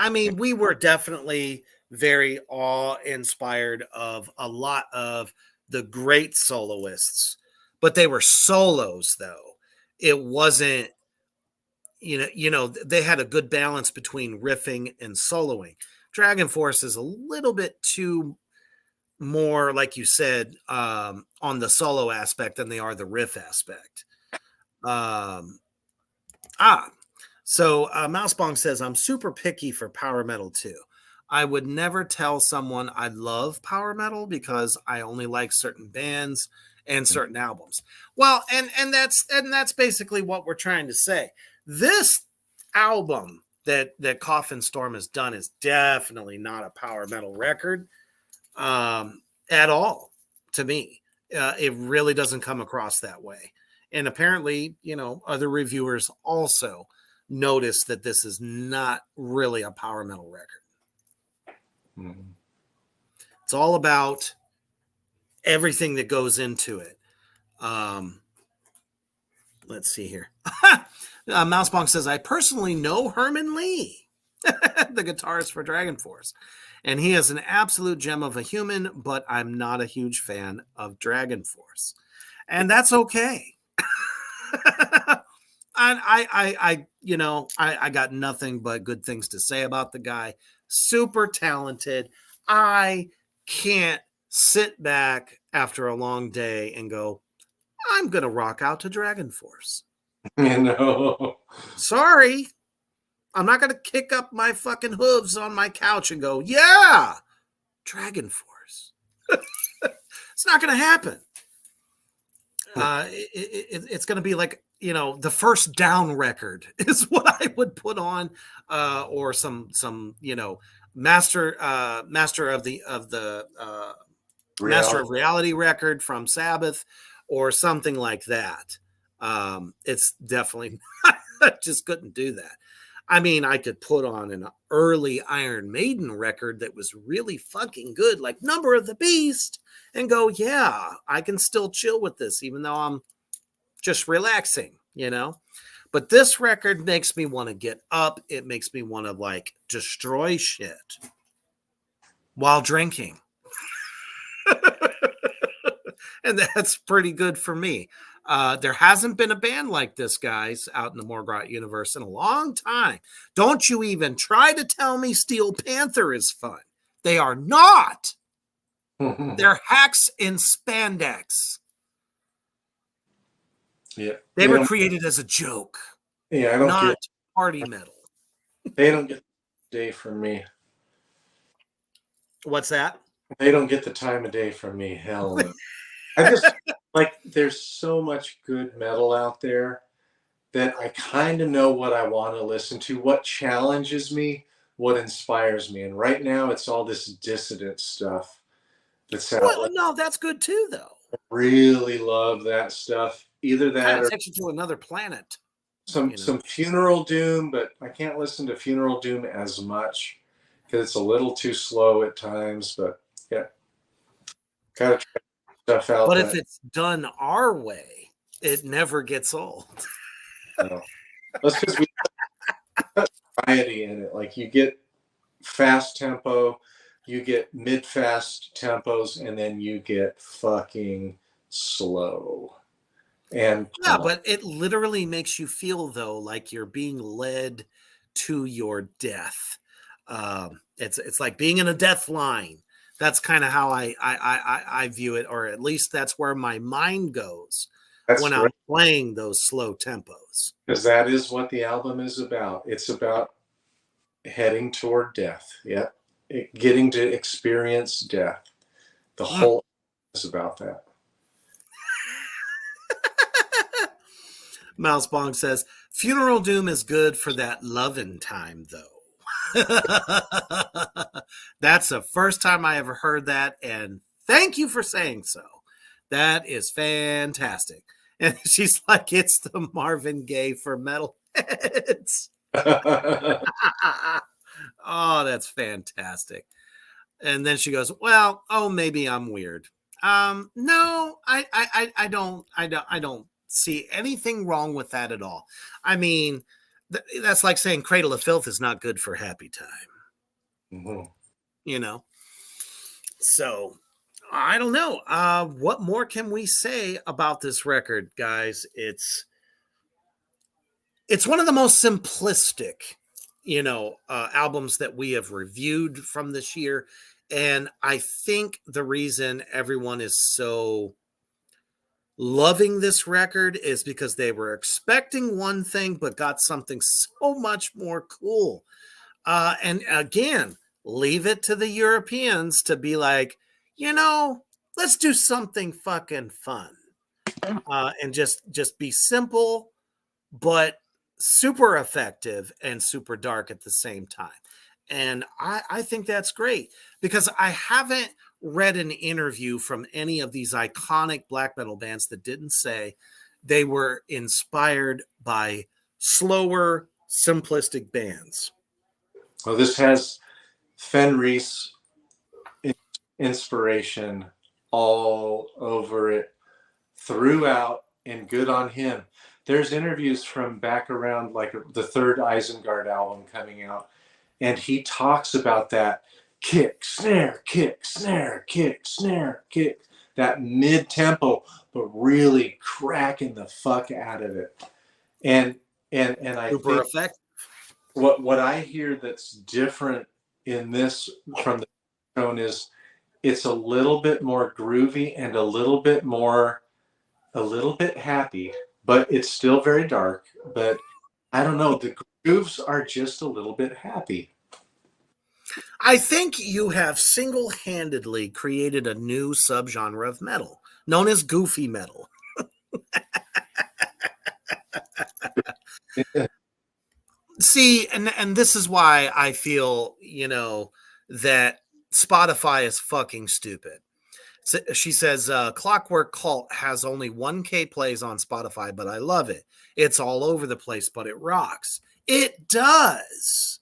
I mean, we were definitely very awe-inspired of a lot of the great soloists, but they were solos, though. It wasn't, they had a good balance between riffing and soloing. Dragon Force is a little bit too more, like you said, on the solo aspect than they are the riff aspect. So Mousebong says, I'm super picky for power metal too. I would never tell someone I love power metal because I only like certain bands and certain albums. Well, and that's basically what we're trying to say. This album that Coffin Storm has done is definitely not a power metal record at all to me. It really doesn't come across that way. And apparently, other reviewers also noticed that this is not really a power metal record. Mm-hmm. It's all about everything that goes into it. Let's see here. Mousebong says, I personally know Herman Lee, the guitarist for Dragon Force. And he is an absolute gem of a human, but I'm not a huge fan of Dragon Force. And that's okay. I got nothing but good things to say about the guy. Super talented. I can't sit back after a long day and go, I'm going to rock out to Dragon Force. Sorry. I'm not going to kick up my fucking hooves on my couch and go, yeah, Dragon Force. It's not going to happen. It's going to be like, the First Down record is what I would put on, or some master of reality record from Sabbath, or something like that. It's definitely I just couldn't do that. I mean, I could put on an early Iron Maiden record that was really fucking good, like Number of the Beast, and go, yeah, I can still chill with this, even though I'm just relaxing, But this record makes me want to get up. It makes me want to destroy shit while drinking. And that's pretty good for me. There hasn't been a band like this, guys, out in the Morgott universe in a long time. Don't you even try to tell me Steel Panther is fun. They are not. They're hacks in spandex. Yeah, they were created as a joke. Yeah, I don't not get party metal. They don't get the day from me. What's that? They don't get the time of day from me. Hell no. I just there's so much good metal out there that I kind of know what I want to listen to, what challenges me, what inspires me. And right now it's all this dissident stuff that's out. Well, no, that's good too, though. I really love that stuff. Either that kind of or takes you to another planet. Some Funeral Doom, but I can't listen to Funeral Doom as much because it's a little too slow at times. But yeah, gotta try stuff out. But if it's done our way, it never gets old. No. That's because we have variety in it. Like you get fast tempo, you get mid-fast tempos, and then you get fucking slow. And yeah, but it literally makes you feel, though, like you're being led to your death. It's like being in a death line. That's kind of how I view it, or at least that's where my mind goes when I'm playing those slow tempos. Because that is what the album is about. It's about heading toward death. Yeah, getting to experience death. The whole is about that. Mousebong says, Funeral Doom is good for that lovin' time, though. That's the first time I ever heard that, and thank you for saying so. That is fantastic. And she's like, it's the Marvin Gaye for metalheads. Oh, that's fantastic. And then she goes, well, maybe I'm weird. No, I don't see anything wrong with that at all. I mean, that's like saying Cradle of Filth is not good for happy time. Mm-hmm. So I don't know. What more can we say about this record, guys? It's one of the most simplistic, albums that we have reviewed from this year. And I think the reason everyone is so loving this record is because they were expecting one thing but got something so much more cool. And again, Leave it to the Europeans to be like, you know, let's do something fucking fun, and just be simple, but super effective and super dark at the same time. And I think that's great because I haven't read an interview from any of these iconic black metal bands that didn't say they were inspired by slower, simplistic bands. Well, this has Fenris inspiration all over it throughout, and good on him. There's interviews from back around like the third Isengard album coming out, and he talks about that kick, snare, kick, snare, kick, snare, kick, that mid tempo, but really cracking the fuck out of it. And and I Super think effective. what I hear that's different in this from the tone is it's a little bit more groovy and a little bit happy, but it's still very dark. But I don't know, the grooves are just a little bit happy. I think you have single-handedly created a new subgenre of metal known as goofy metal. See, and this is why I feel, that Spotify is fucking stupid. So she says, Clockwork Cult has only 1K plays on Spotify, but I love it. It's all over the place, but it rocks. It does.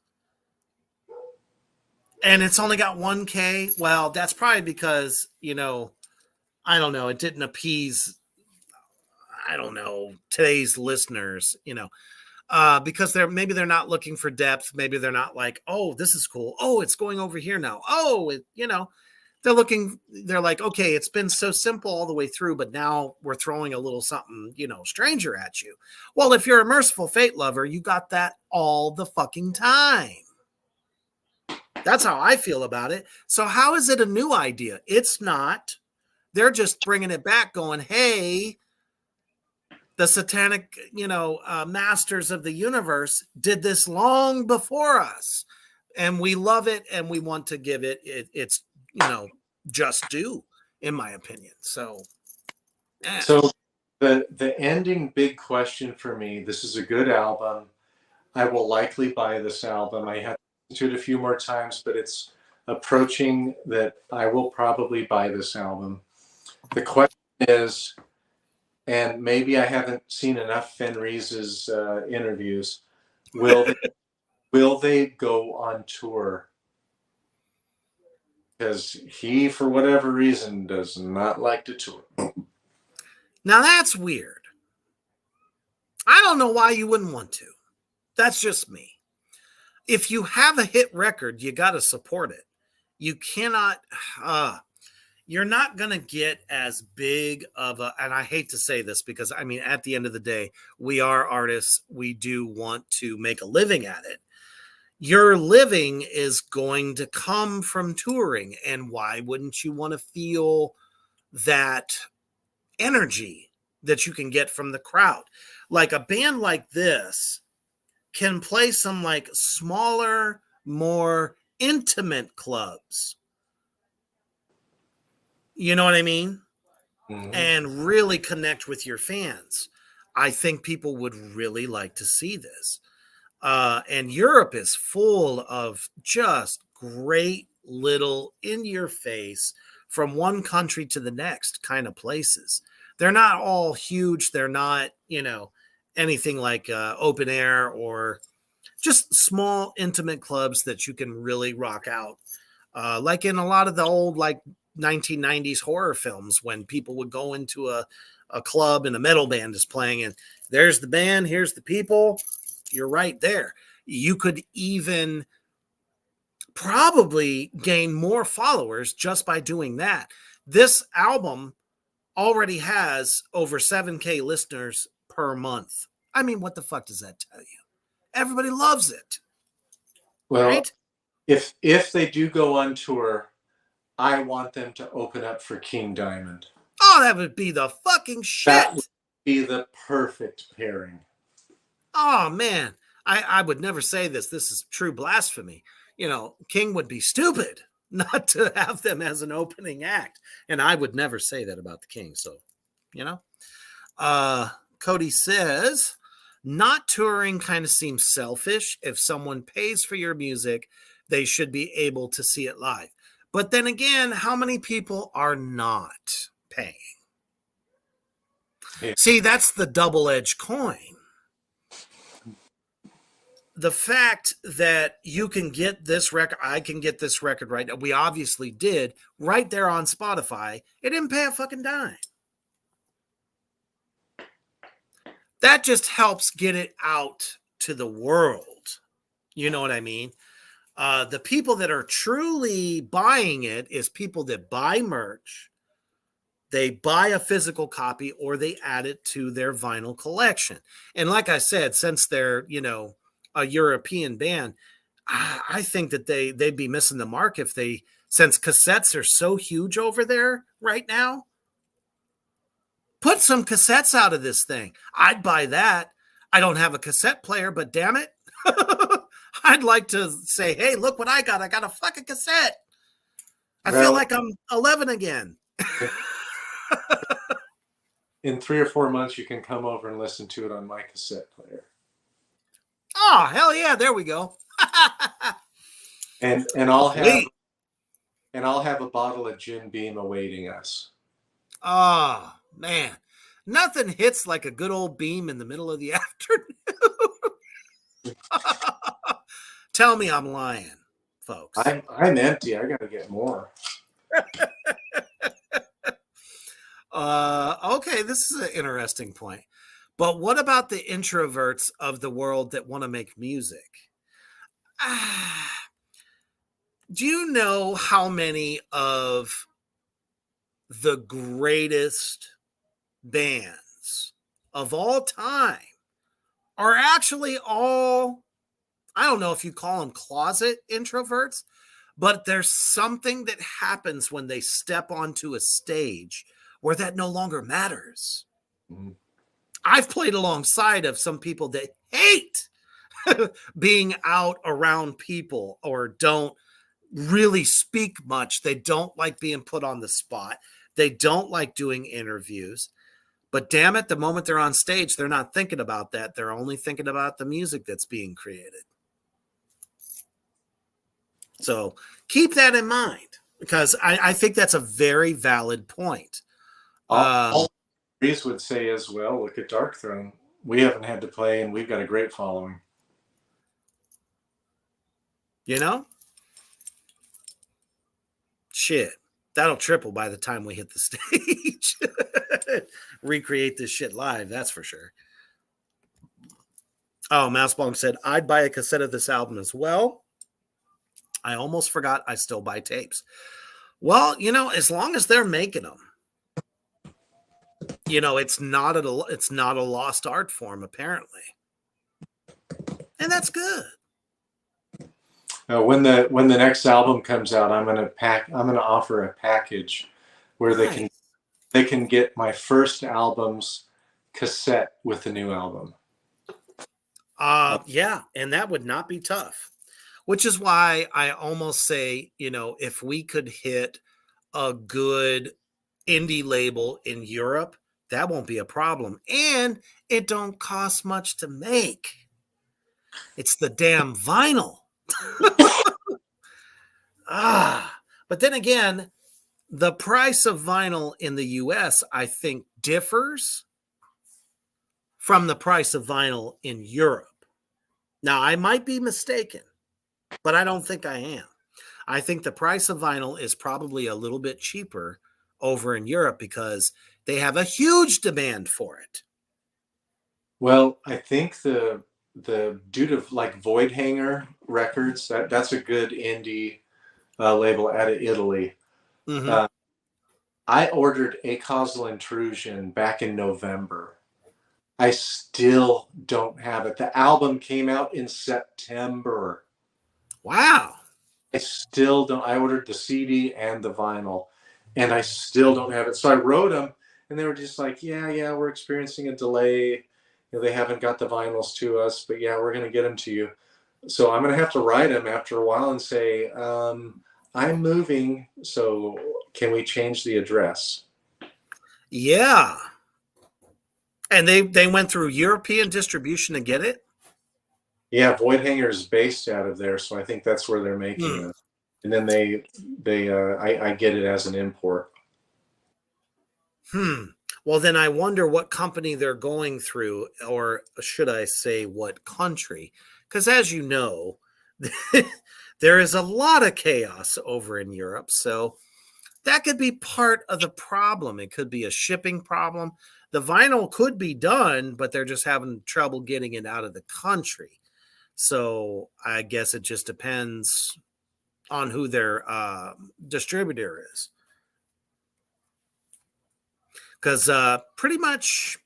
And it's only got 1K. Well, that's probably because, I don't know, it didn't appease, I don't know, today's listeners, because they're not looking for depth. Maybe they're not like, oh, this is cool. Oh, it's going over here now. Oh, they're like, okay, it's been so simple all the way through, but now we're throwing a little something, stranger at you. Well, if you're a Merciful Fate lover, you got that all the fucking time. That's how I feel about it. So how is it a new idea? It's not. They're just bringing it back going, hey, the satanic, masters of the universe did this long before us, and we love it, and we want to give its, just due, in my opinion. So, So the ending big question for me, this is a good album. I will likely buy this album. I have to listen to it a few more times, but it's approaching that I will probably buy this album. The question is, and maybe I haven't seen enough Fenris's interviews. Will they go on tour? Because he, for whatever reason, does not like to tour. now that's weird. I don't know why you wouldn't want to. That's just me. If you have a hit record, you got to support it. You cannot. You're not going to get as big of a, and I hate to say this because I mean, at the end of the day, we are artists. We do want to make a living at it. Your living is going to come from touring. And why wouldn't you want to feel that energy that you can get from the crowd? Like a band like this can play some like smaller, more intimate clubs. You know what I mean? Mm-hmm. And really connect with your fans. I think people would really like to see this. And Europe is full of just great little in your face from one country to the next kind of places. They're not all huge. They're not, anything like open air or just small, intimate clubs that you can really rock out. Like in a lot of the old, like 1990s horror films when people would go into a club and a metal band is playing and there's the band, here's the people, you're right there. You could even probably gain more followers just by doing that. This album already has over 7K listeners per month. I mean, what the fuck does that tell you? Everybody loves it, Well, right? if they do go on tour, I want them to open up for King Diamond. Oh, that would be the fucking That would shit. be the perfect pairing. Oh man, I would never say this. This is true blasphemy. King would be stupid not to have them as an opening act. And I would never say that about the King. So, you know, Cody says, not touring kind of seems selfish. If someone pays for your music, they should be able to see it live. But then again, how many people are not paying? Yeah. See, that's the double-edged coin. The fact that you can get this record, I can get this record right now. We obviously did right there on Spotify. It didn't pay a fucking dime. That just helps get it out to the world. You know what I mean? The people that are truly buying it is people that buy merch, they buy a physical copy, or they add it to their vinyl collection. And like I said, since they're, a European band, I think that they'd be missing the mark if they, since cassettes are so huge over there right now, put some cassettes out of this thing. I'd buy that. I don't have a cassette player, but damn it. I'd like to say, hey, look what I got. I got a fucking cassette. I feel like I'm 11 again. In 3 or 4 months, you can come over and listen to it on my cassette player. Oh, hell yeah. There we go. and I'll have a bottle of Jim Beam awaiting us. Oh, man. Nothing hits like a good old beam in the middle of the afternoon. Tell me I'm lying, folks. I'm empty. I got to get more. Okay, this is an interesting point. But what about the introverts of the world that want to make music? Do you know how many of the greatest bands of all time are actually all, I don't know if you call them closet introverts, but there's something that happens when they step onto a stage where that no longer matters. Mm-hmm. I've played alongside of some people that hate being out around people or don't really speak much. They don't like being put on the spot. They don't like doing interviews. But damn it, the moment they're on stage, they're not thinking about that. They're only thinking about the music that's being created. So keep that in mind, because I think that's a very valid point. All Reese would say as well, look at Dark Throne. We haven't had to play, and we've got a great following. Shit, that'll triple by the time we hit the stage. Recreate this shit live, that's for sure. Oh, Mousebong said, I'd buy a cassette of this album as well. I almost forgot I still buy tapes. Well, as long as they're making them, it's not a lost art form, apparently. And that's good. When the next album comes out, I'm gonna offer a package where they can get my first album's cassette with the new album. Yeah, and that would not be tough. Which is why I almost say, if we could hit a good indie label in Europe, that won't be a problem. And it don't cost much to make. It's the damn vinyl. But then again, the price of vinyl in the US, I think, differs from the price of vinyl in Europe. Now, I might be mistaken, but I don't think I am. I think the price of vinyl is probably a little bit cheaper over in Europe because they have a huge demand for it. Well, I think the due to like Void Hanger Records, that's a good indie label out of Italy. Mm-hmm. I ordered A Causal Intrusion back in November. I still don't have it. The album came out in September. Wow. I still don't. I ordered the CD and the vinyl, and I still don't have it. So I wrote them, and they were just like, yeah, we're experiencing a delay. They haven't got the vinyls to us, but yeah, we're going to get them to you. So I'm going to have to write them after a while and say, I'm moving, so can we change the address? Yeah. And they went through European distribution to get it? Yeah, Void Hanger is based out of there, so I think that's where they're making Hmm. them. And then I get it as an import. Hmm. Well, then I wonder what company they're going through, or should I say what country? Because as you know, there is a lot of chaos over in Europe. So that could be part of the problem. It could be a shipping problem. The vinyl could be done, but they're just having trouble getting it out of the country. So I guess it just depends on who their distributor is. Because pretty much,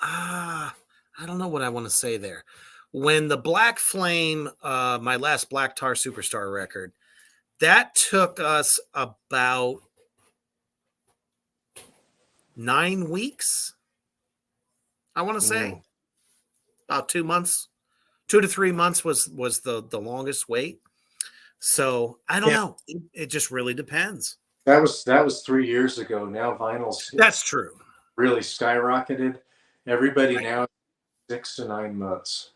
I don't know what I want to say there. When the Black Flame, my last Black Tar Superstar record, that took us about 9 weeks, I want to say. Mm. About 2 months. 2 to 3 months was the longest wait. So I don't Yeah, know. It just really depends. that was 3 years ago. Now vinyl's That's true. really skyrocketed. Everybody Right. now 6 to 9 months.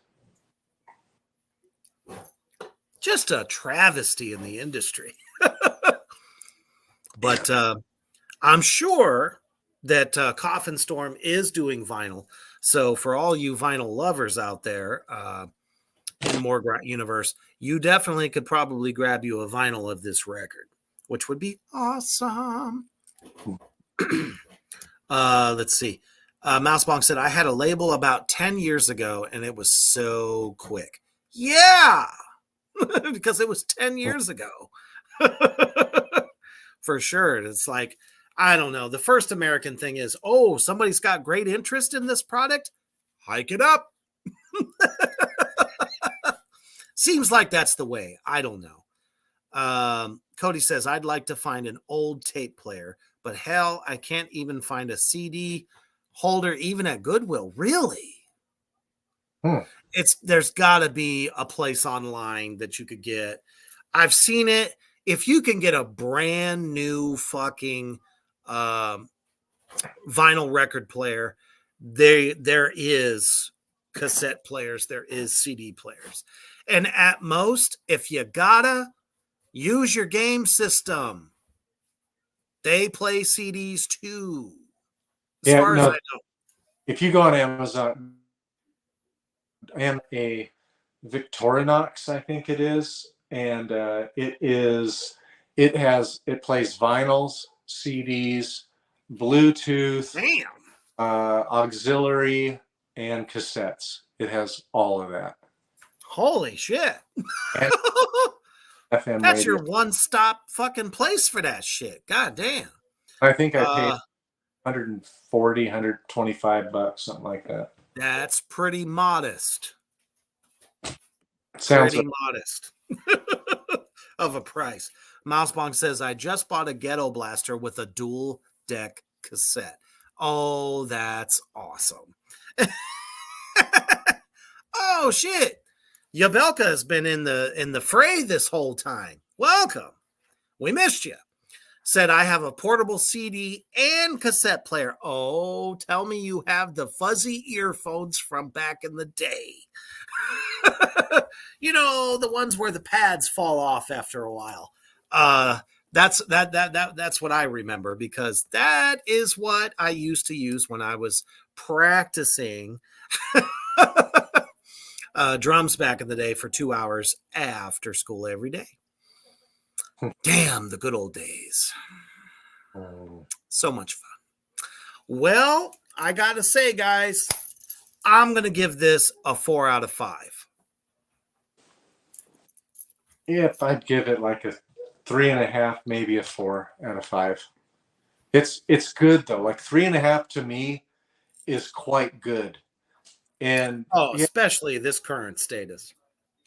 Just a travesty in the industry. But I'm sure that Coffin Storm is doing vinyl. So for all you vinyl lovers out there in the Morgrat universe, you definitely could probably grab you a vinyl of this record, which would be awesome. Let's see. Mousebong said, I had a label about 10 years ago and it was so quick. Yeah, because it was 10 years ago. For sure. It's like, I don't know. The first American thing is, oh, somebody's got great interest in this product. Hike it up. Seems like that's the way. I don't know. Cody says, I'd like to find an old tape player, but hell, I can't even find a CD holder even at Goodwill. Really? Hmm. There's got to be a place online that you could get. I've seen it. If you can get a brand new fucking um, vinyl record player, there is cassette players, there is CD players, and at most, if you gotta use your game system, they play CDs too. As Yeah, far as I no, know. if you go on Amazon, and a Victorinox, I think it is, and it plays vinyls, CDs, Bluetooth, Damn. auxiliary, and cassettes. It has all of that, Holy shit. and FM That's radio. your one-stop fucking place for that shit. God damn. I think I paid Uh 140, $125, something like that. that's pretty modest. Sounds Pretty modest of a price. Mousebong says, I just bought a Ghetto Blaster with a dual deck cassette. Oh, that's awesome. Oh shit. Yabelka has been in the fray this whole time. Welcome. We missed you. Said, I have a portable CD and cassette player. Oh, tell me you have the fuzzy earphones from back in the day. You know, the ones where the pads fall off after a while. That's what I remember, because that is what I used to use when I was practicing drums back in the day for 2 hours after school every day. Damn, the good old days. So much fun. Well, I gotta say, guys, I'm gonna give this a 4 out of 5. If I'd give it like a 3.5, maybe a 4 out of 5. It's good though. Like 3.5 to me is quite good. And Oh, yeah, especially this current status.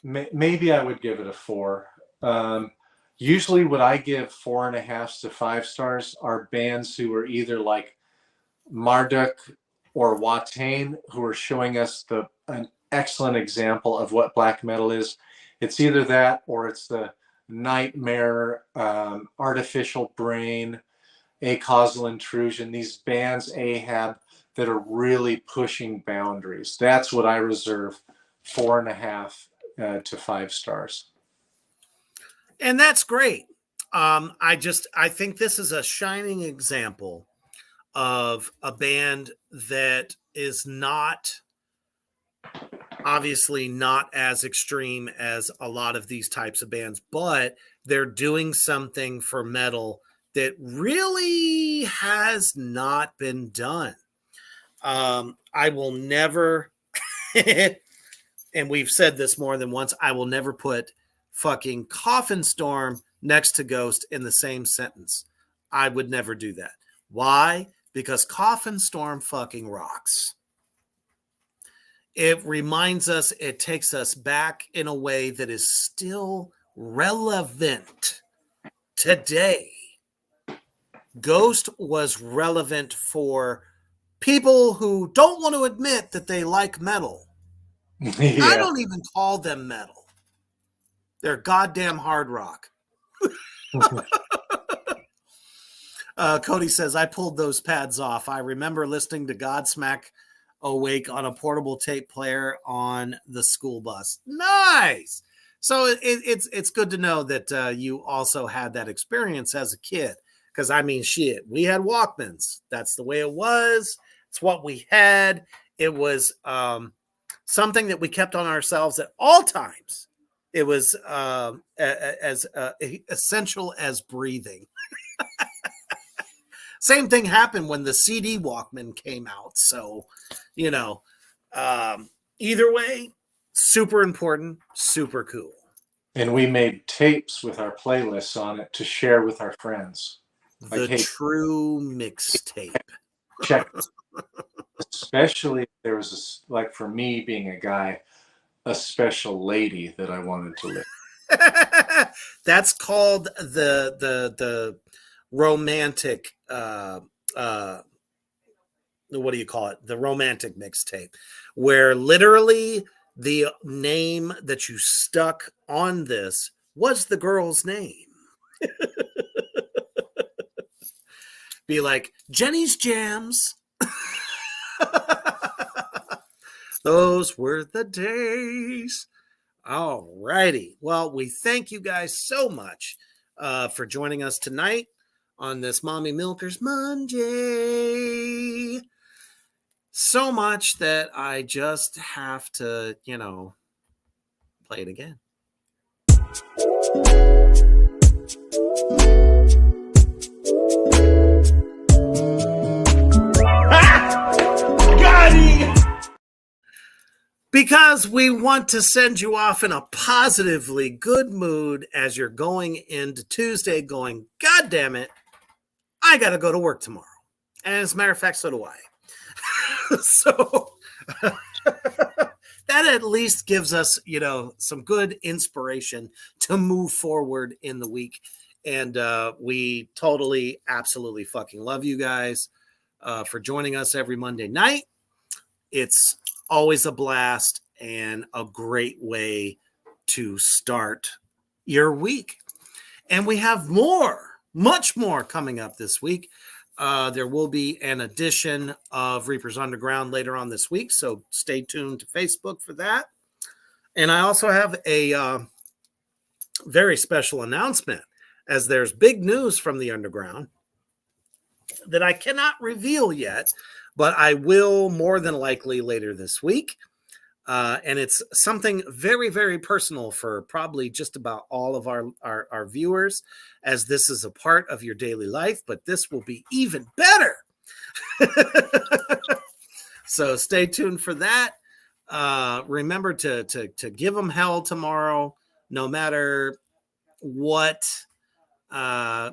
maybe I would give it a 4. Um, Usually, what I give 4.5s to 5 stars are bands who are either like Marduk or Watain, who are showing us an excellent example of what black metal is. It's either that or it's the nightmare, artificial brain, acausal intrusion, these bands Ahab that are really pushing boundaries. That's what I reserve 4.5 to 5 stars. And that's great. I think this is a shining example of a band that is not, obviously not as extreme as a lot of these types of bands, but they're doing something for metal that really has not been done. I will never, and we've said this more than once, I will never put fucking Coffin Storm next to Ghost in the same sentence. I would never do that. Why? Because Coffin Storm fucking rocks. It reminds us, it takes us back in a way that is still relevant today. Ghost was relevant for people who don't want to admit that they like metal. Yeah. I don't even call them metal. They're goddamn hard rock. Cody says, I pulled those pads off. I remember listening to Godsmack Awake on a portable tape player on the school bus. Nice. So it's good to know that you also had that experience as a kid. Because, I mean, shit, we had Walkmans. That's the way it was. It's what we had. It was something that we kept on ourselves at all times. It was as essential as breathing. Same thing happened when the CD Walkman came out. So, you know, either way, super important, super cool. And we made tapes with our playlists on it to share with our friends. The like, hey, true mixtape. Check. Especially if there was, like for me being a guy, a special lady that I wanted to live. That's called the romantic what do you call it? The romantic mixtape, where literally the name that you stuck on this was the girl's name. Be like, Jenny's Jams. Those were the days. All righty. Well, we thank you guys so much for joining us tonight on this Mommy Milkers Monday. So much that I just have to, play it again. Because we want to send you off in a positively good mood as you're going into Tuesday going, God damn it, I got to go to work tomorrow. And as a matter of fact, so do I. So that at least gives us, some good inspiration to move forward in the week. And we totally, absolutely fucking love you guys for joining us every Monday night. It's always a blast and a great way to start your week. And we have much more coming up this week. There will be an edition of Reapers Underground later on this week, so stay tuned to Facebook for that. And I also have a very special announcement, as there's big news from the Underground that I cannot reveal yet, but I will more than likely later this week. And it's something very, very personal for probably just about all of our viewers, as this is a part of your daily life, but this will be even better. So stay tuned for that. Remember to give them hell tomorrow, no matter what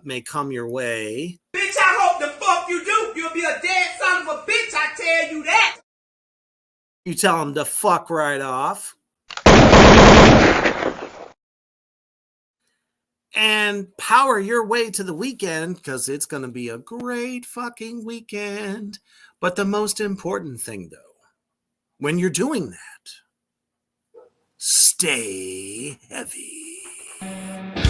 may come your way. Bitch, I hope the fuck you do. You'll be a dead son of a bitch, I tell you that. You tell them to fuck right off. And power your way to the weekend, because it's going to be a great fucking weekend. But the most important thing, though, when you're doing that, stay heavy.